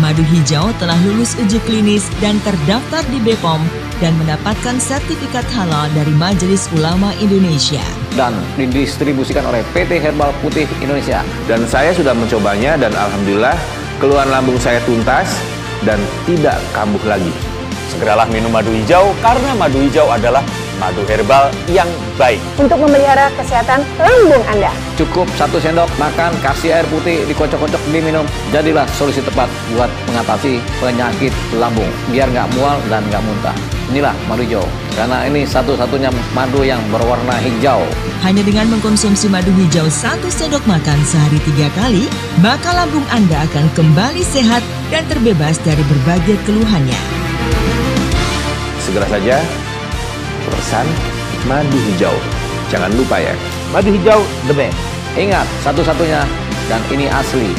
Madu hijau telah lulus uji klinis dan terdaftar di BPOM dan mendapatkan sertifikat halal dari Majelis Ulama Indonesia. Dan didistribusikan oleh PT Herbal Putih Indonesia. Dan saya sudah mencobanya dan alhamdulillah keluhan lambung saya tuntas dan tidak kambuh lagi. Segeralah minum madu hijau karena madu hijau adalah madu herbal yang baik. Untuk memelihara kesehatan lambung Anda. Cukup 1 sendok makan, kasih air putih, dikocok-kocok, diminum. Jadilah solusi tepat buat mengatasi penyakit lambung. Biar nggak mual dan nggak muntah. Inilah madu hijau. Karena ini satu-satunya madu yang berwarna hijau. Hanya dengan mengkonsumsi madu hijau 1 sendok makan sehari 3 kali, maka lambung Anda akan kembali sehat dan terbebas dari berbagai keluhannya. Segera saja pesan madu hijau. Jangan lupa ya, Madu hijau the best. Ingat, satu-satunya dan ini asli.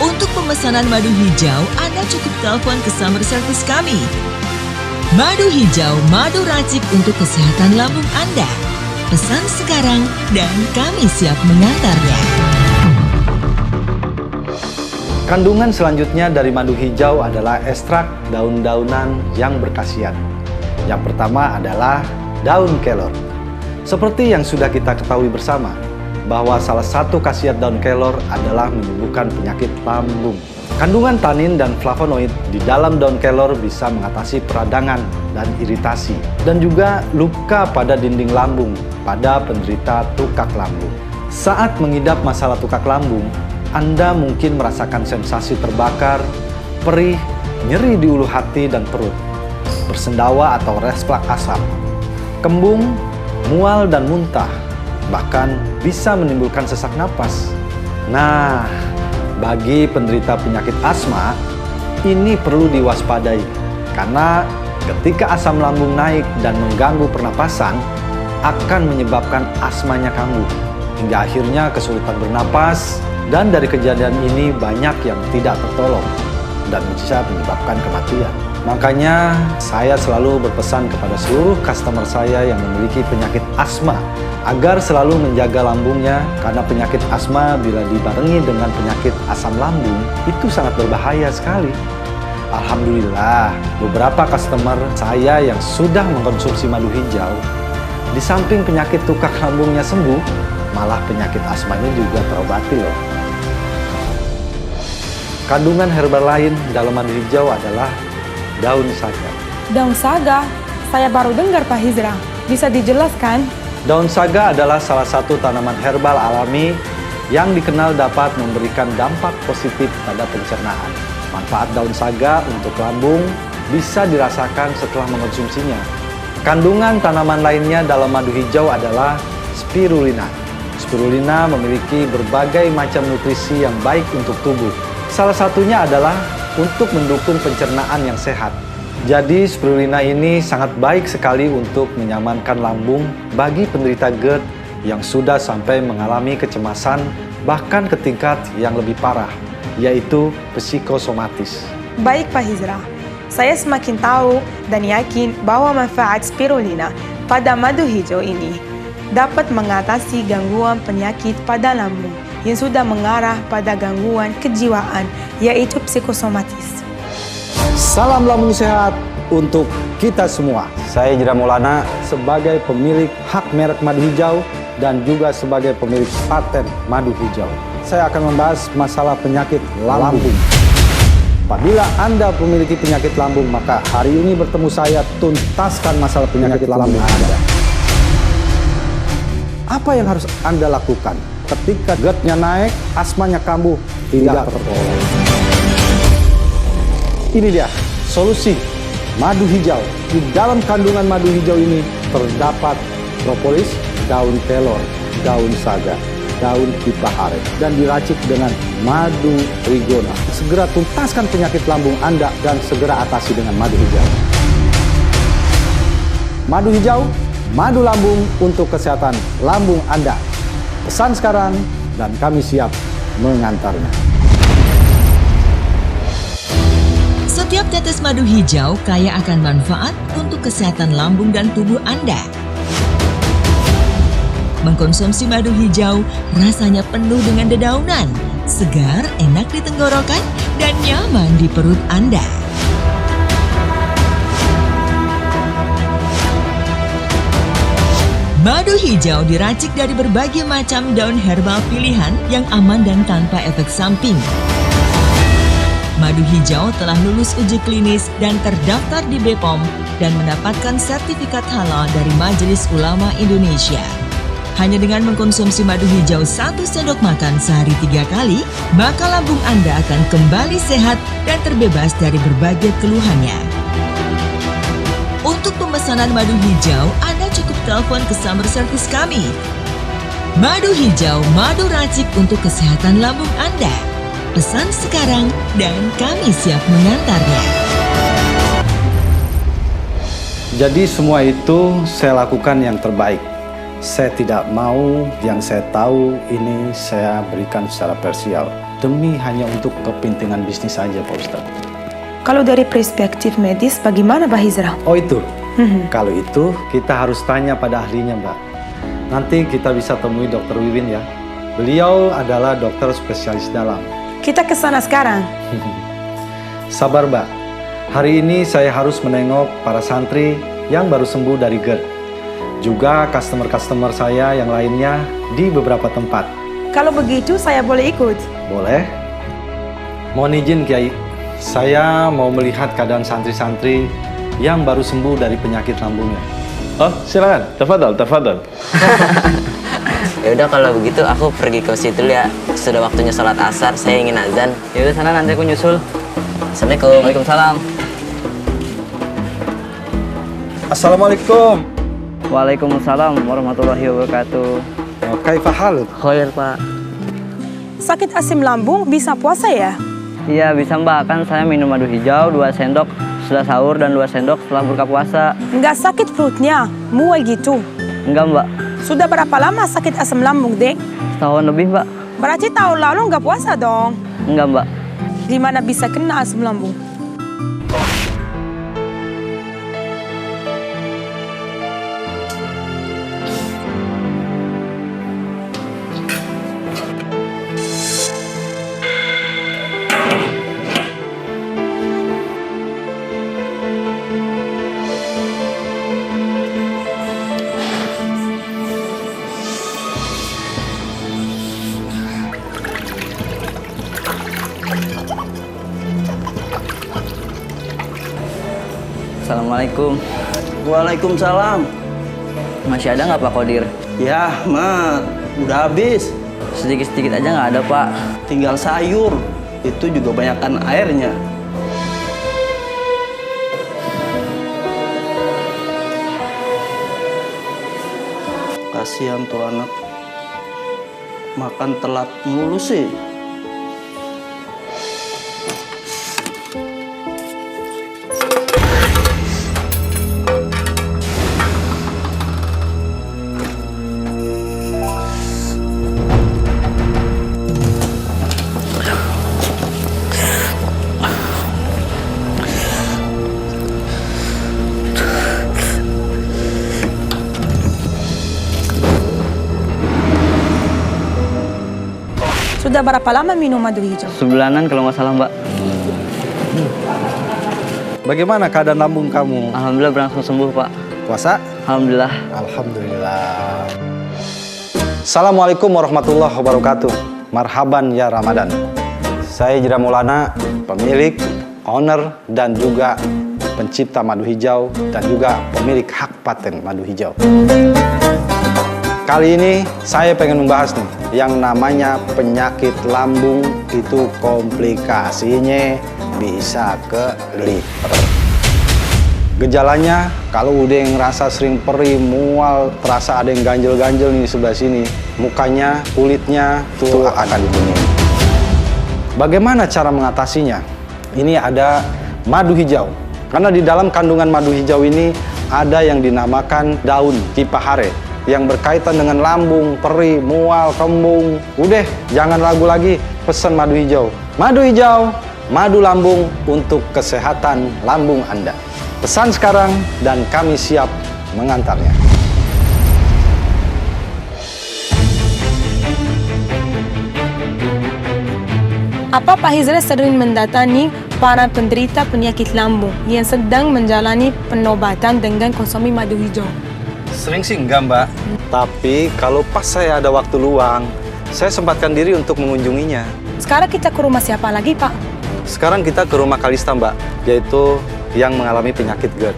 Untuk pemesanan madu hijau, Anda cukup telepon ke summer service kami. Madu hijau, madu racik untuk kesehatan lambung Anda. Pesan sekarang dan kami siap mengantarnya. Kandungan selanjutnya dari madu hijau adalah ekstrak daun-daunan yang berkhasiat. Yang pertama adalah daun kelor. Seperti yang sudah kita ketahui bersama, bahwa salah satu khasiat daun kelor adalah menyembuhkan penyakit lambung. Kandungan tanin dan flavonoid di dalam daun kelor bisa mengatasi peradangan dan iritasi, dan juga luka pada dinding lambung pada penderita tukak lambung. Saat mengidap masalah tukak lambung, Anda mungkin merasakan sensasi terbakar, perih, nyeri di ulu hati dan perut, bersendawa atau resplak asam, kembung, mual dan muntah, bahkan bisa menimbulkan sesak napas. Nah, bagi penderita penyakit asma, ini perlu diwaspadai karena ketika asam lambung naik dan mengganggu pernapasan, akan menyebabkan asmanya kambuh, hingga akhirnya kesulitan bernapas, dan dari kejadian ini banyak yang tidak tertolong. dan bisa menyebabkan kematian. Makanya saya selalu berpesan kepada seluruh customer saya yang memiliki penyakit asma agar selalu menjaga lambungnya, karena penyakit asma bila dibarengi dengan penyakit asam lambung itu sangat berbahaya sekali. Alhamdulillah, beberapa customer saya yang sudah mengkonsumsi madu hijau, di samping penyakit tukak lambungnya sembuh, malah penyakit asmanya juga terobati loh. Kandungan herbal lain dalam madu hijau adalah daun saga. Daun saga? Saya baru dengar Pak Hizra. Bisa dijelaskan? Daun saga adalah salah satu tanaman herbal alami yang dikenal dapat memberikan dampak positif pada pencernaan. Manfaat daun saga untuk lambung bisa dirasakan setelah mengkonsumsinya. Kandungan tanaman lainnya dalam madu hijau adalah spirulina. Spirulina memiliki berbagai macam nutrisi yang baik untuk tubuh. Salah satunya adalah untuk mendukung pencernaan yang sehat. Jadi spirulina ini sangat baik sekali untuk menyamankan lambung bagi penderita GERD yang sudah sampai mengalami kecemasan bahkan ke tingkat yang lebih parah, yaitu psikosomatis. Baik Pak Hizra, saya semakin tahu dan yakin bahwa manfaat spirulina pada madu hijau ini dapat mengatasi gangguan penyakit pada lambung yang sudah mengarah pada gangguan kejiwaan, yaitu psikosomatis. Salam lambung sehat untuk kita semua. Saya Jira Maulana sebagai pemilik hak merek madu hijau dan juga sebagai pemilik paten madu hijau. Saya akan membahas masalah penyakit lambung. Apabila Anda memiliki penyakit lambung, maka hari ini bertemu saya tuntaskan masalah penyakit lambung Anda. Apa yang harus Anda lakukan ketika GERD-nya naik, asmanya kambuh, tidak tertolong? Ini dia solusi madu hijau. Di dalam kandungan madu hijau ini terdapat propolis, daun kelor, daun saga, daun pipahare, dan diracik dengan madu trigona. Segera tuntaskan penyakit lambung Anda dan segera atasi dengan madu hijau. Madu hijau, madu lambung untuk kesehatan lambung Anda. Pesan sekarang dan kami siap mengantarnya. Setiap tetes madu hijau kaya akan manfaat untuk kesehatan lambung dan tubuh Anda. Mengkonsumsi madu hijau rasanya penuh dengan dedaunan, segar, enak di tenggorokan, dan nyaman di perut Anda. Madu hijau diracik dari berbagai macam daun herbal pilihan yang aman dan tanpa efek samping. Madu hijau telah lulus uji klinis dan terdaftar di BPOM dan mendapatkan sertifikat halal dari Majelis Ulama Indonesia. Hanya dengan mengkonsumsi madu hijau 1 sendok makan sehari 3 kali, maka lambung Anda akan kembali sehat dan terbebas dari berbagai keluhannya. Untuk pemesanan madu hijau, Anda cukup telepon ke sumber service kami. Madu hijau, madu racik untuk kesehatan lambung Anda. Pesan sekarang dan kami siap mengantarnya. Jadi semua itu saya lakukan yang terbaik. Saya tidak mau yang saya tahu ini saya berikan secara parsial. Demi hanya untuk kepentingan bisnis saja Pak Ustadz. Kalau dari perspektif medis, bagaimana Pak Hizra? Oh itu? Kalau itu kita harus tanya pada ahlinya Mbak. Nanti kita bisa temui Dr. Wiwin ya. Beliau adalah dokter spesialis dalam. Kita ke sana sekarang. Sabar Mbak. Hari ini saya harus menengok para santri yang baru sembuh dari GERD. Juga customer-customer saya yang lainnya di beberapa tempat. Kalau begitu saya boleh ikut? Boleh. Mohon izin Kiai, saya mau melihat keadaan santri-santri yang baru sembuh dari penyakit lambungnya. Oh, silakan. Tafadhol. Ya udah kalau begitu aku pergi ke situ ya. Sudah waktunya sholat asar, saya ingin azan. Ya udah sana nanti aku nyusul. Assalamualaikum. Waalaikumsalam. Assalamualaikum. Waalaikumsalam warahmatullahi wabarakatuh. Kaifa haluk? Khair, Pak. Sakit asam lambung bisa puasa ya? Iya bisa Mbak, kan saya minum madu hijau 2 sendok setelah sahur dan 2 sendok setelah buka puasa. Nggak sakit perutnya, mual gitu? Enggak Mbak. Sudah berapa lama sakit asam lambung, Dek? Setahun lebih Mbak. Berarti tahun lalu nggak puasa dong? Enggak Mbak. Gimana bisa kena asam lambung? Assalamualaikum. Waalaikumsalam. Masih ada nggak Pak Kodir? Ya, Mat, udah habis. Sedikit-sedikit aja nggak ada Pak. Tinggal sayur, itu juga banyakkan airnya. Kasihan tuh anak, makan telat mulu sih. Sudah berapa lama minum madu hijau? Sebulanan kalau nggak salah Mbak. Bagaimana keadaan lambung kamu? Alhamdulillah berangsur sembuh Pak. Puasa? Alhamdulillah. Alhamdulillah. Assalamualaikum warahmatullahi wabarakatuh. Marhaban ya Ramadan. Saya Jira Maulana, pemilik, owner, dan juga pencipta madu hijau, dan juga pemilik hak paten madu hijau. Kali ini saya pengen membahas nih yang namanya penyakit lambung itu komplikasinya bisa ke liver. Gejalanya kalau udah yang ngerasa sering perih, mual, terasa ada yang ganjel-ganjel nih di sebelah sini, mukanya, kulitnya tuh akan kuning. Bagaimana cara mengatasinya? Ini ada madu hijau. Karena di dalam kandungan madu hijau ini ada yang dinamakan daun kipahare yang berkaitan dengan lambung, perih, mual, kembung. Udah, jangan ragu lagi, pesan madu hijau. Madu hijau, madu lambung untuk kesehatan lambung Anda. Pesan sekarang dan kami siap mengantarnya. Apa Pak Hizra sering mendatangi para penderita penyakit lambung yang sedang menjalani pengobatan dengan konsumsi madu hijau? Sering sih enggak Mbak, tapi kalau pas saya ada waktu luang, saya sempatkan diri untuk mengunjunginya. Sekarang kita ke rumah siapa lagi Pak? Sekarang kita ke rumah Kalista Mbak, yaitu yang mengalami penyakit GERD.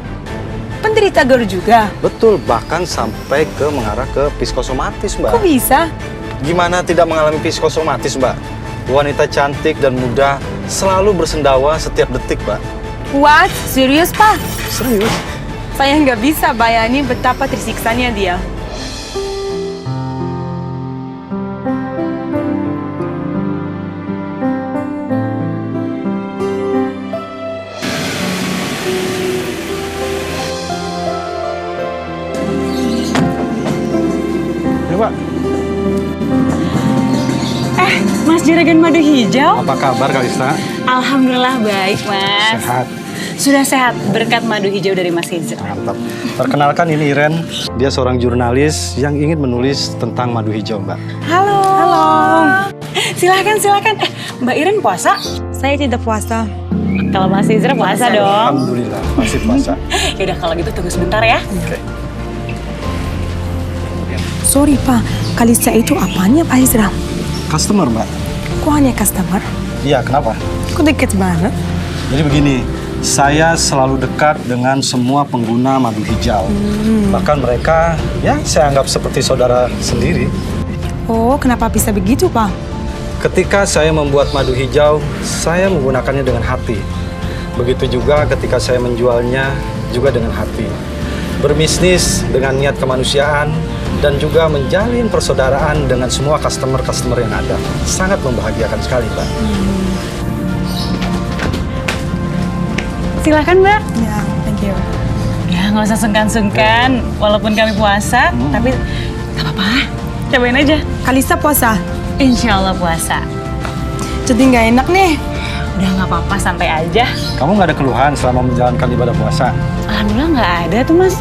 Penderita GERD juga? Betul, bahkan sampai ke mengarah ke psikosomatis Mbak. Kok bisa? Gimana tidak mengalami psikosomatis Mbak? Wanita cantik dan muda selalu bersendawa setiap detik Mbak. What? Serius Pak? Serius? Saya nggak bisa bayangin betapa tersiksanya dia. Ya Pak. Mas Juragan Madu Hijau. Apa kabar Kalista? Alhamdulillah baik Mas. Sehat. Sudah sehat berkat madu hijau dari Mas Hizra. Mantap. Perkenalkan ini Iren, dia seorang jurnalis yang ingin menulis tentang madu hijau Mbak. Halo. Halo. Silakan. Mbak Iren puasa? Saya tidak puasa. Kalau Mas Hizra puasa dong. Alhamdulillah masih puasa. Yaudah kalau gitu tunggu sebentar ya. Oke. Sorry Pak, Kalista itu apanya Pak Hizra? Customer Mbak. Kok hanya customer? Iya, kenapa? Kok deket banget? Jadi begini, saya selalu dekat dengan semua pengguna madu hijau. Bahkan mereka, ya saya anggap seperti saudara sendiri. Oh, kenapa bisa begitu, Pak? Ketika saya membuat madu hijau, saya menggunakannya dengan hati. Begitu juga ketika saya menjualnya juga dengan hati. Berbisnis dengan niat kemanusiaan dan juga menjalin persaudaraan dengan semua customer-customer yang ada. Sangat membahagiakan sekali, Mbak. Silakan Mbak. Ya, thank you. Ya nggak usah sungkan-sungkan, walaupun kami puasa, tapi nggak apa-apa, cobain aja. Kalista puasa? Insya Allah puasa. Jadi nggak enak nih. Udah nggak apa-apa, santai aja. Kamu nggak ada keluhan selama menjalankan ibadah puasa? Alhamdulillah nggak ada tuh Mas.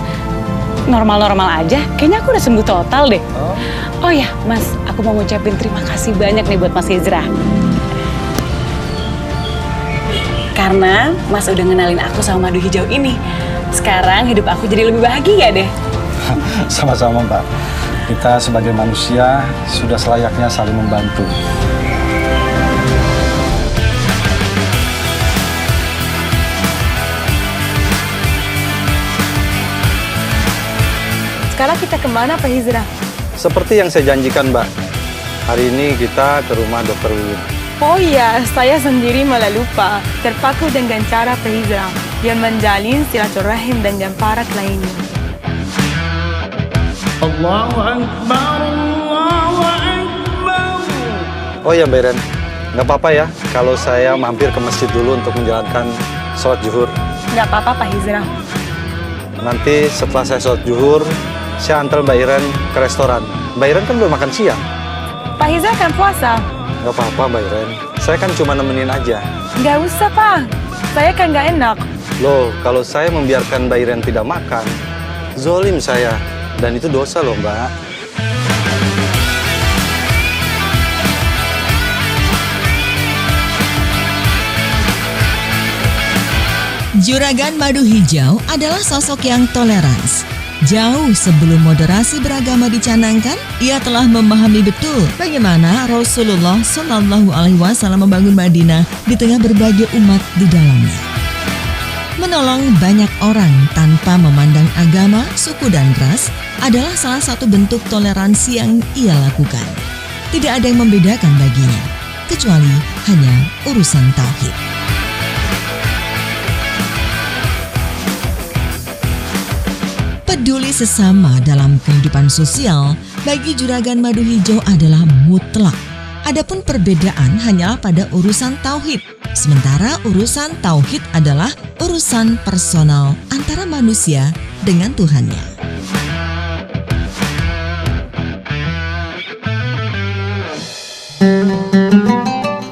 Normal-normal aja. Kayaknya aku udah sembuh total deh. Oh ya Mas, aku mau ngucapin terima kasih banyak nih buat Mas Hijrah. Karena Mas udah ngenalin aku sama madu hijau ini. Sekarang hidup aku jadi lebih bahagia deh. Sama-sama Mbak. Kita sebagai manusia sudah selayaknya saling membantu. Sekarang kita kemana Pak Hijrah? Seperti yang saya janjikan Mbak, hari ini kita ke rumah Dr. Wiwin. Oh iya, saya sendiri malah lupa. Terpaku dengan cara Pak Hijrah yang menjalin silaturahim dengan para kliennya. Allahu Akbar, Allahu Akbar. Oh ya Mbak Iren, nggak apa-apa ya kalau saya mampir ke masjid dulu untuk menjalankan sholat zuhur. Nggak apa-apa Pak Hijrah. Nanti setelah saya sholat zuhur, saya antar Mbak Iren ke restoran. Mbak Iren kan belum makan siang. Pak Hijrah kan puasa. Nggak apa-apa Mbak Iren, saya kan cuma nemenin aja. Nggak usah Pak, saya kan nggak enak. Loh, kalau saya membiarkan Mbak Iren tidak makan, zolim saya. Dan itu dosa loh Mbak. Juragan Madu Hijau adalah sosok yang tolerans. Jauh sebelum moderasi beragama dicanangkan, ia telah memahami betul bagaimana Rasulullah Shallallahu Alaihi Wasallam membangun Madinah di tengah berbagai umat di dalamnya. Menolong banyak orang tanpa memandang agama, suku, dan ras adalah salah satu bentuk toleransi yang ia lakukan. Tidak ada yang membedakan baginya, kecuali hanya urusan tauhid. Peduli sesama dalam kehidupan sosial bagi Juragan Madu Hijau adalah mutlak. Adapun perbedaan hanyalah pada urusan tauhid. Sementara urusan tauhid adalah urusan personal antara manusia dengan Tuhannya.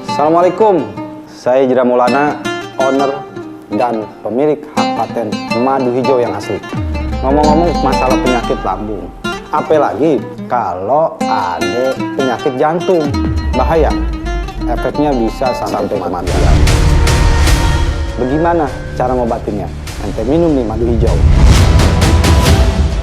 Assalamualaikum, saya Jira Maulana, owner dan pemilik hak paten madu hijau yang asli. Ngomong-ngomong masalah penyakit lambung, apalagi kalau ada penyakit jantung, bahaya. Efeknya bisa sampai kematian. Bagaimana cara ngobatinnya? Ente minum nih madu hijau.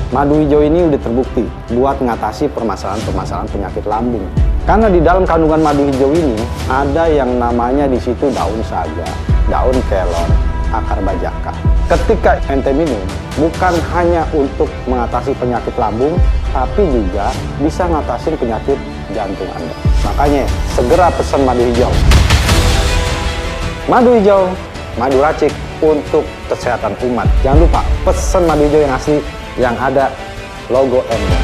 Madu hijau ini udah terbukti buat mengatasi permasalahan-permasalahan penyakit lambung. Karena di dalam kandungan madu hijau ini ada yang namanya di situ daun saga, daun kelor, akar bajaka. Ketika ente minum, bukan hanya untuk mengatasi penyakit lambung, tapi juga bisa ngatasin penyakit jantung Anda. Makanya segera pesan madu hijau. Madu hijau, madu racik untuk kesehatan umat. Jangan lupa pesan madu hijau yang asli yang ada logo embel.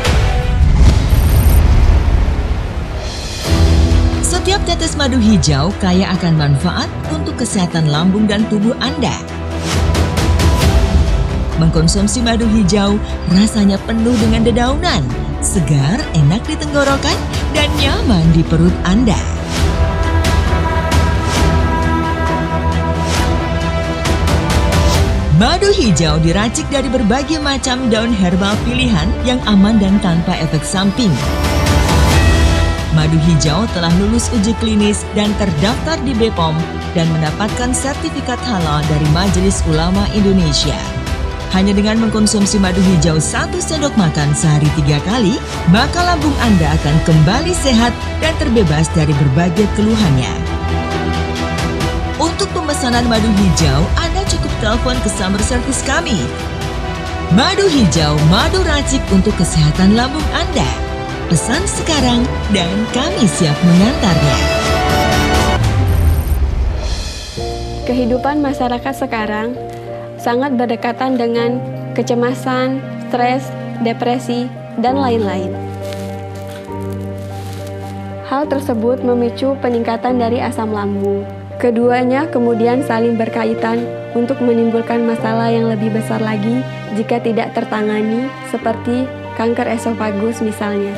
Setiap tetes madu hijau kaya akan manfaat untuk kesehatan lambung dan tubuh Anda. Mengkonsumsi madu hijau rasanya penuh dengan dedaunan, segar, enak di tenggorokan, dan nyaman di perut Anda. Madu hijau diracik dari berbagai macam daun herbal pilihan yang aman dan tanpa efek samping. Madu hijau telah lulus uji klinis dan terdaftar di BPOM dan mendapatkan sertifikat halal dari Majelis Ulama Indonesia. Hanya dengan mengkonsumsi madu hijau 1 sendok makan sehari 3 kali, maka lambung Anda akan kembali sehat dan terbebas dari berbagai keluhannya. Untuk pemesanan madu hijau, Anda cukup telepon ke sumber service kami. Madu hijau, madu racik untuk kesehatan lambung Anda. Pesan sekarang dan kami siap mengantarnya. Kehidupan masyarakat sekarang sangat berdekatan dengan kecemasan, stres, depresi, dan lain-lain. Hal tersebut memicu peningkatan dari asam lambung. Keduanya kemudian saling berkaitan untuk menimbulkan masalah yang lebih besar lagi jika tidak tertangani, seperti kanker esofagus misalnya.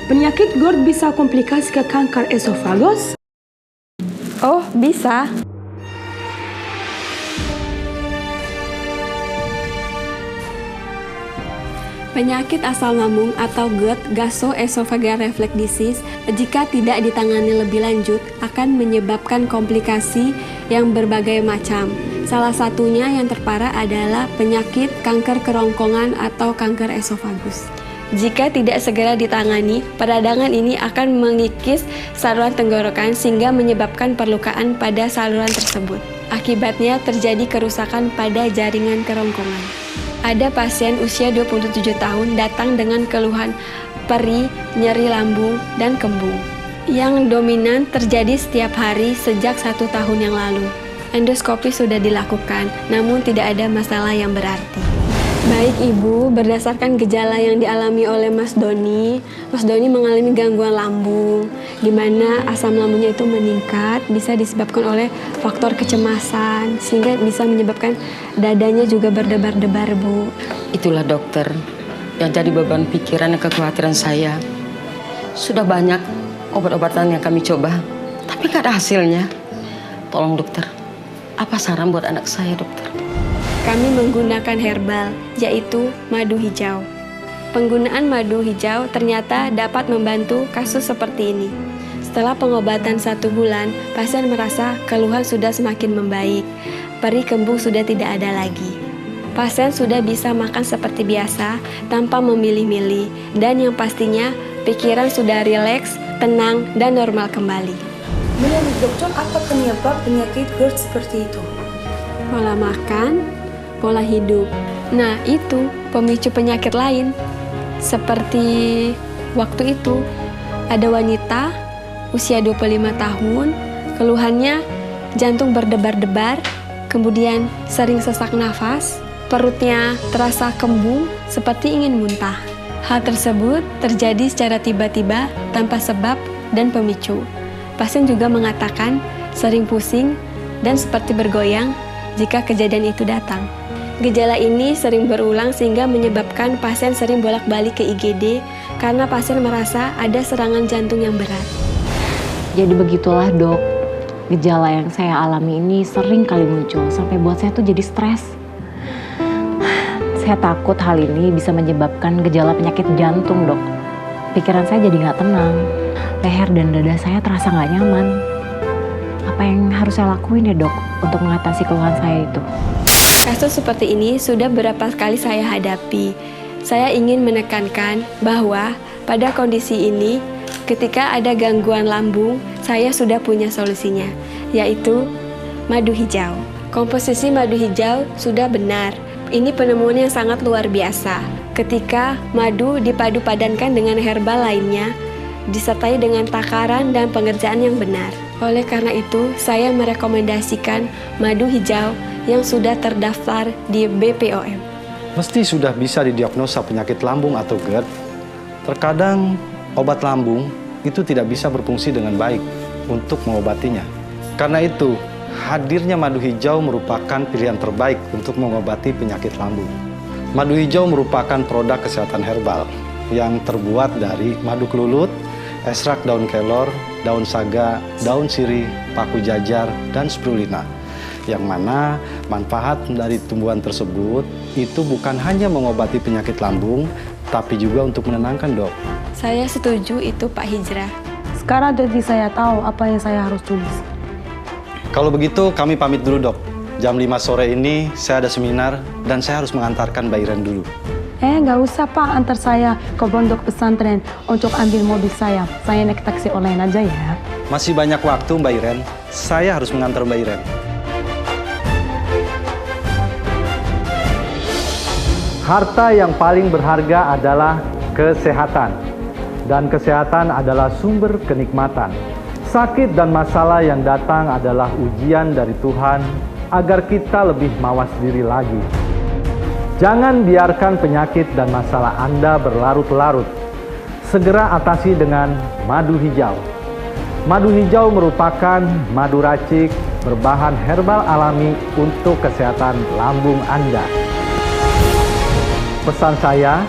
Penyakit GERD bisa komplikasi ke kanker esofagus? Oh, Bisa. Penyakit asam lambung atau GERD, gastroesophageal reflux disease, jika tidak ditangani lebih lanjut akan menyebabkan komplikasi yang berbagai macam. Salah satunya yang terparah adalah penyakit kanker kerongkongan atau kanker esofagus. Jika tidak segera ditangani, peradangan ini akan mengikis saluran tenggorokan sehingga menyebabkan perlukaan pada saluran tersebut. Akibatnya terjadi kerusakan pada jaringan kerongkongan. Ada pasien usia 27 tahun datang dengan keluhan perih, nyeri lambung, dan kembung. Yang dominan terjadi setiap hari sejak 1 tahun yang lalu. Endoskopi sudah dilakukan, namun tidak ada masalah yang berarti. Baik Ibu, berdasarkan gejala yang dialami oleh Mas Doni mengalami gangguan lambung, di mana asam lambungnya itu meningkat, bisa disebabkan oleh faktor kecemasan, sehingga bisa menyebabkan dadanya juga berdebar-debar, Bu. Itulah dokter, yang jadi beban pikiran dan kekhawatiran saya. Sudah banyak obat-obatan yang kami coba, tapi gak ada hasilnya. Tolong dokter, apa saran buat anak saya, dokter? Kami menggunakan herbal, yaitu madu hijau. Penggunaan madu hijau ternyata dapat membantu kasus seperti ini. Setelah pengobatan 1 bulan, pasien merasa keluhan sudah semakin membaik. Perih kembung sudah tidak ada lagi. Pasien sudah bisa makan seperti biasa tanpa memilih-milih, dan yang pastinya pikiran sudah rileks, tenang, dan normal kembali. Menurut dokter, apa penyebab penyakit GERD seperti itu? Pola makan, pola hidup. Nah, itu pemicu penyakit lain. Seperti waktu itu, ada wanita usia 25 tahun, keluhannya jantung berdebar-debar, kemudian sering sesak nafas, perutnya terasa kembung seperti ingin muntah. Hal tersebut terjadi secara tiba-tiba tanpa sebab dan pemicu. Pasien juga mengatakan sering pusing dan seperti bergoyang jika kejadian itu datang. Gejala ini sering berulang sehingga menyebabkan pasien sering bolak-balik ke IGD karena pasien merasa ada serangan jantung yang berat. Jadi begitulah dok, gejala yang saya alami ini sering kali muncul sampai buat saya tuh jadi stres. Saya takut hal ini bisa menyebabkan gejala penyakit jantung dok. Pikiran saya jadi nggak tenang, leher dan dada saya terasa nggak nyaman. Apa yang harus saya lakuin ya dok untuk mengatasi keluhan saya itu? Kasus seperti ini sudah beberapa kali saya hadapi. Saya ingin menekankan bahwa pada kondisi ini, ketika ada gangguan lambung, saya sudah punya solusinya, yaitu madu hijau. Komposisi madu hijau sudah benar. Ini penemuan yang sangat luar biasa. Ketika madu dipadu-padankan dengan herbal lainnya, disertai dengan takaran dan pengerjaan yang benar. Oleh karena itu, saya merekomendasikan madu hijau yang sudah terdaftar di BPOM. Mesti sudah bisa didiagnosa penyakit lambung atau GERD. Terkadang obat lambung itu tidak bisa berfungsi dengan baik untuk mengobatinya. Karena itu, hadirnya madu hijau merupakan pilihan terbaik untuk mengobati penyakit lambung. Madu hijau merupakan produk kesehatan herbal yang terbuat dari madu kelulut, ekstrak daun kelor, daun saga, daun sirih, paku jajar, dan spirulina. Yang mana manfaat dari tumbuhan tersebut itu bukan hanya mengobati penyakit lambung, tapi juga untuk menenangkan dok. Saya setuju itu Pak Hijrah. Sekarang jadi saya tahu apa yang saya harus tulis. Kalau begitu kami pamit dulu dok. Jam 5 sore ini saya ada seminar dan saya harus mengantarkan Mbak Iren dulu. Nggak usah Pak, antar saya ke pondok pesantren untuk ambil mobil saya. Saya naik taksi online aja ya. Masih banyak waktu Mbak Iren. Saya harus mengantar Mbak Iren. Harta yang paling berharga adalah kesehatan. Dan kesehatan adalah sumber kenikmatan. Sakit dan masalah yang datang adalah ujian dari Tuhan agar kita lebih mawas diri lagi. Jangan biarkan penyakit dan masalah Anda berlarut-larut. Segera atasi dengan madu hijau. Madu hijau merupakan madu racik berbahan herbal alami untuk kesehatan lambung Anda. Pesan saya,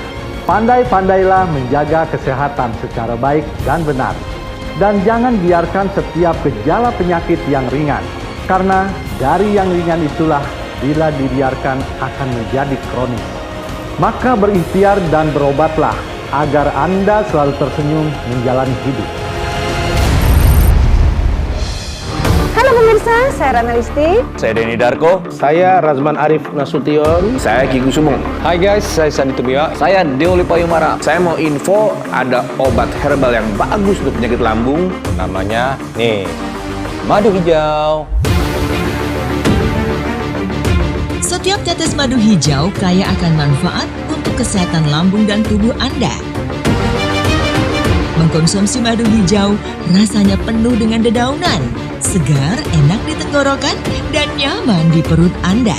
pandai-pandailah menjaga kesehatan secara baik dan benar. Dan jangan biarkan setiap gejala penyakit yang ringan, karena dari yang ringan itulah bila dibiarkan akan menjadi kronis. Maka berikhtiar dan berobatlah agar Anda selalu tersenyum menjalani hidup. Halo pemirsa, saya Rana Listi. Saya Denny Darko. Saya Razman Arif Nasution. Saya Ki Kusumo. Hai guys, saya Sandi Tubia. Saya Deoli Payumara. Saya mau info ada obat herbal yang bagus untuk penyakit lambung. Namanya nih, madu hijau. Setiap tetes madu hijau kaya akan manfaat untuk kesehatan lambung dan tubuh Anda. Mengkonsumsi madu hijau rasanya penuh dengan dedaunan, segar, enak di tenggorokan, dan nyaman di perut Anda.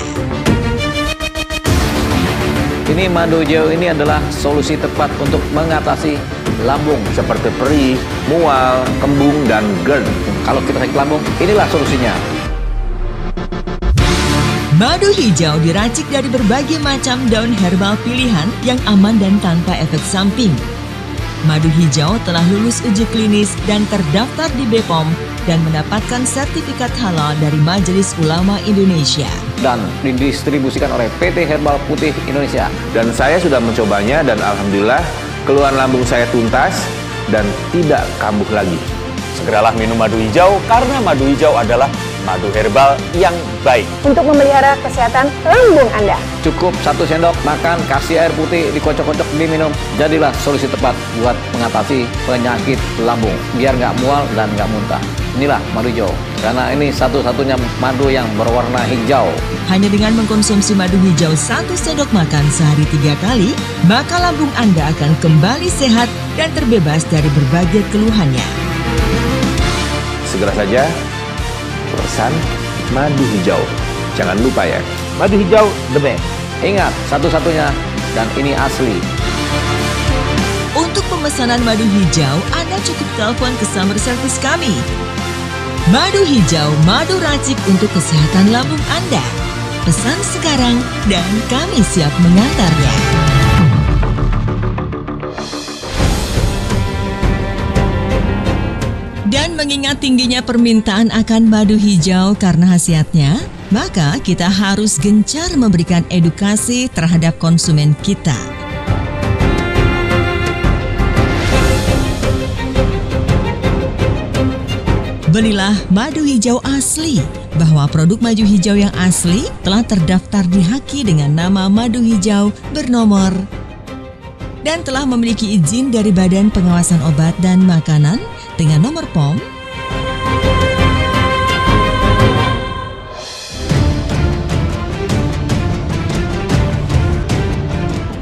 Ini madu hijau ini adalah solusi tepat untuk mengatasi lambung seperti perih, mual, kembung, dan GERD. Kalau kita sakit lambung, inilah solusinya. Madu hijau diracik dari berbagai macam daun herbal pilihan yang aman dan tanpa efek samping. Madu hijau telah lulus uji klinis dan terdaftar di BPOM dan mendapatkan sertifikat halal dari Majelis Ulama Indonesia. Dan didistribusikan oleh PT Herbal Putih Indonesia. Dan saya sudah mencobanya dan alhamdulillah keluhan lambung saya tuntas dan tidak kambuh lagi. Segeralah minum madu hijau karena madu hijau adalah madu herbal yang baik untuk memelihara kesehatan lambung Anda. Cukup 1 sendok makan, kasih air putih, dikocok-kocok, diminum. Jadilah solusi tepat buat mengatasi penyakit lambung, biar nggak mual dan nggak muntah. Inilah madu hijau, karena ini satu-satunya madu yang berwarna hijau. Hanya dengan mengkonsumsi madu hijau 1 sendok makan sehari 3 kali, maka lambung Anda akan kembali sehat dan terbebas dari berbagai keluhannya. Segera saja pesan madu hijau. Jangan lupa ya, madu hijau the best. Ingat, satu-satunya dan ini asli. Untuk pemesanan madu hijau, Anda cukup telepon ke summer service kami. Madu hijau, madu racik untuk kesehatan lambung Anda. Pesan sekarang dan kami siap mengantarnya. Dan mengingat tingginya permintaan akan madu hijau karena khasiatnya, maka kita harus gencar memberikan edukasi terhadap konsumen kita. Belilah madu hijau asli, bahwa produk madu hijau yang asli telah terdaftar di HAKI dengan nama madu hijau bernomor dan telah memiliki izin dari Badan Pengawasan Obat dan Makanan dengan nomor POM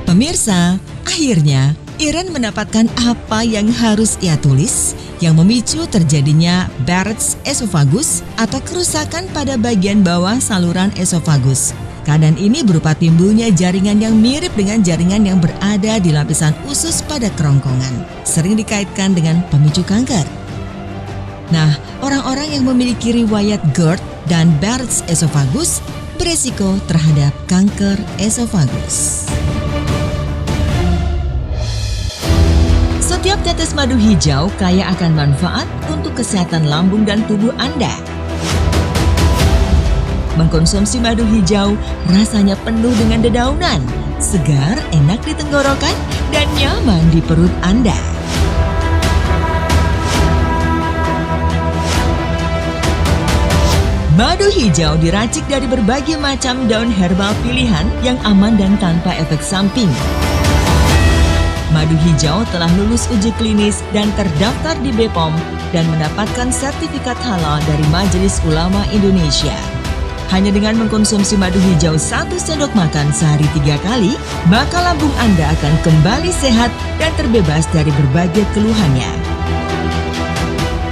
Pemirsa, akhirnya Iren mendapatkan apa yang harus ia tulis yang memicu terjadinya Barrett's esophagus atau kerusakan pada bagian bawah saluran esofagus. Keadaan ini berupa timbulnya jaringan yang mirip dengan jaringan yang berada di lapisan usus pada kerongkongan. Sering dikaitkan dengan pemicu kanker. Nah, orang-orang yang memiliki riwayat GERD dan Barrett's esophagus beresiko terhadap kanker esofagus. Setiap tetes madu hijau kaya akan manfaat untuk kesehatan lambung dan tubuh Anda. Mengkonsumsi madu hijau rasanya penuh dengan dedaunan, segar, enak di tenggorokan, dan nyaman di perut Anda. Madu hijau diracik dari berbagai macam daun herbal pilihan yang aman dan tanpa efek samping. Madu hijau telah lulus uji klinis dan terdaftar di BPOM dan mendapatkan sertifikat halal dari Majelis Ulama Indonesia. Hanya dengan mengkonsumsi madu hijau 1 sendok makan sehari 3 kali, maka lambung Anda akan kembali sehat dan terbebas dari berbagai keluhannya.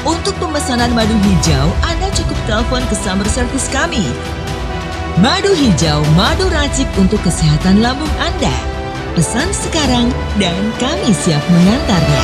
Untuk pemesanan madu hijau, Anda cukup telepon ke summer service kami. Madu hijau, madu racik untuk kesehatan lambung Anda. Pesan sekarang dan kami siap mengantarnya.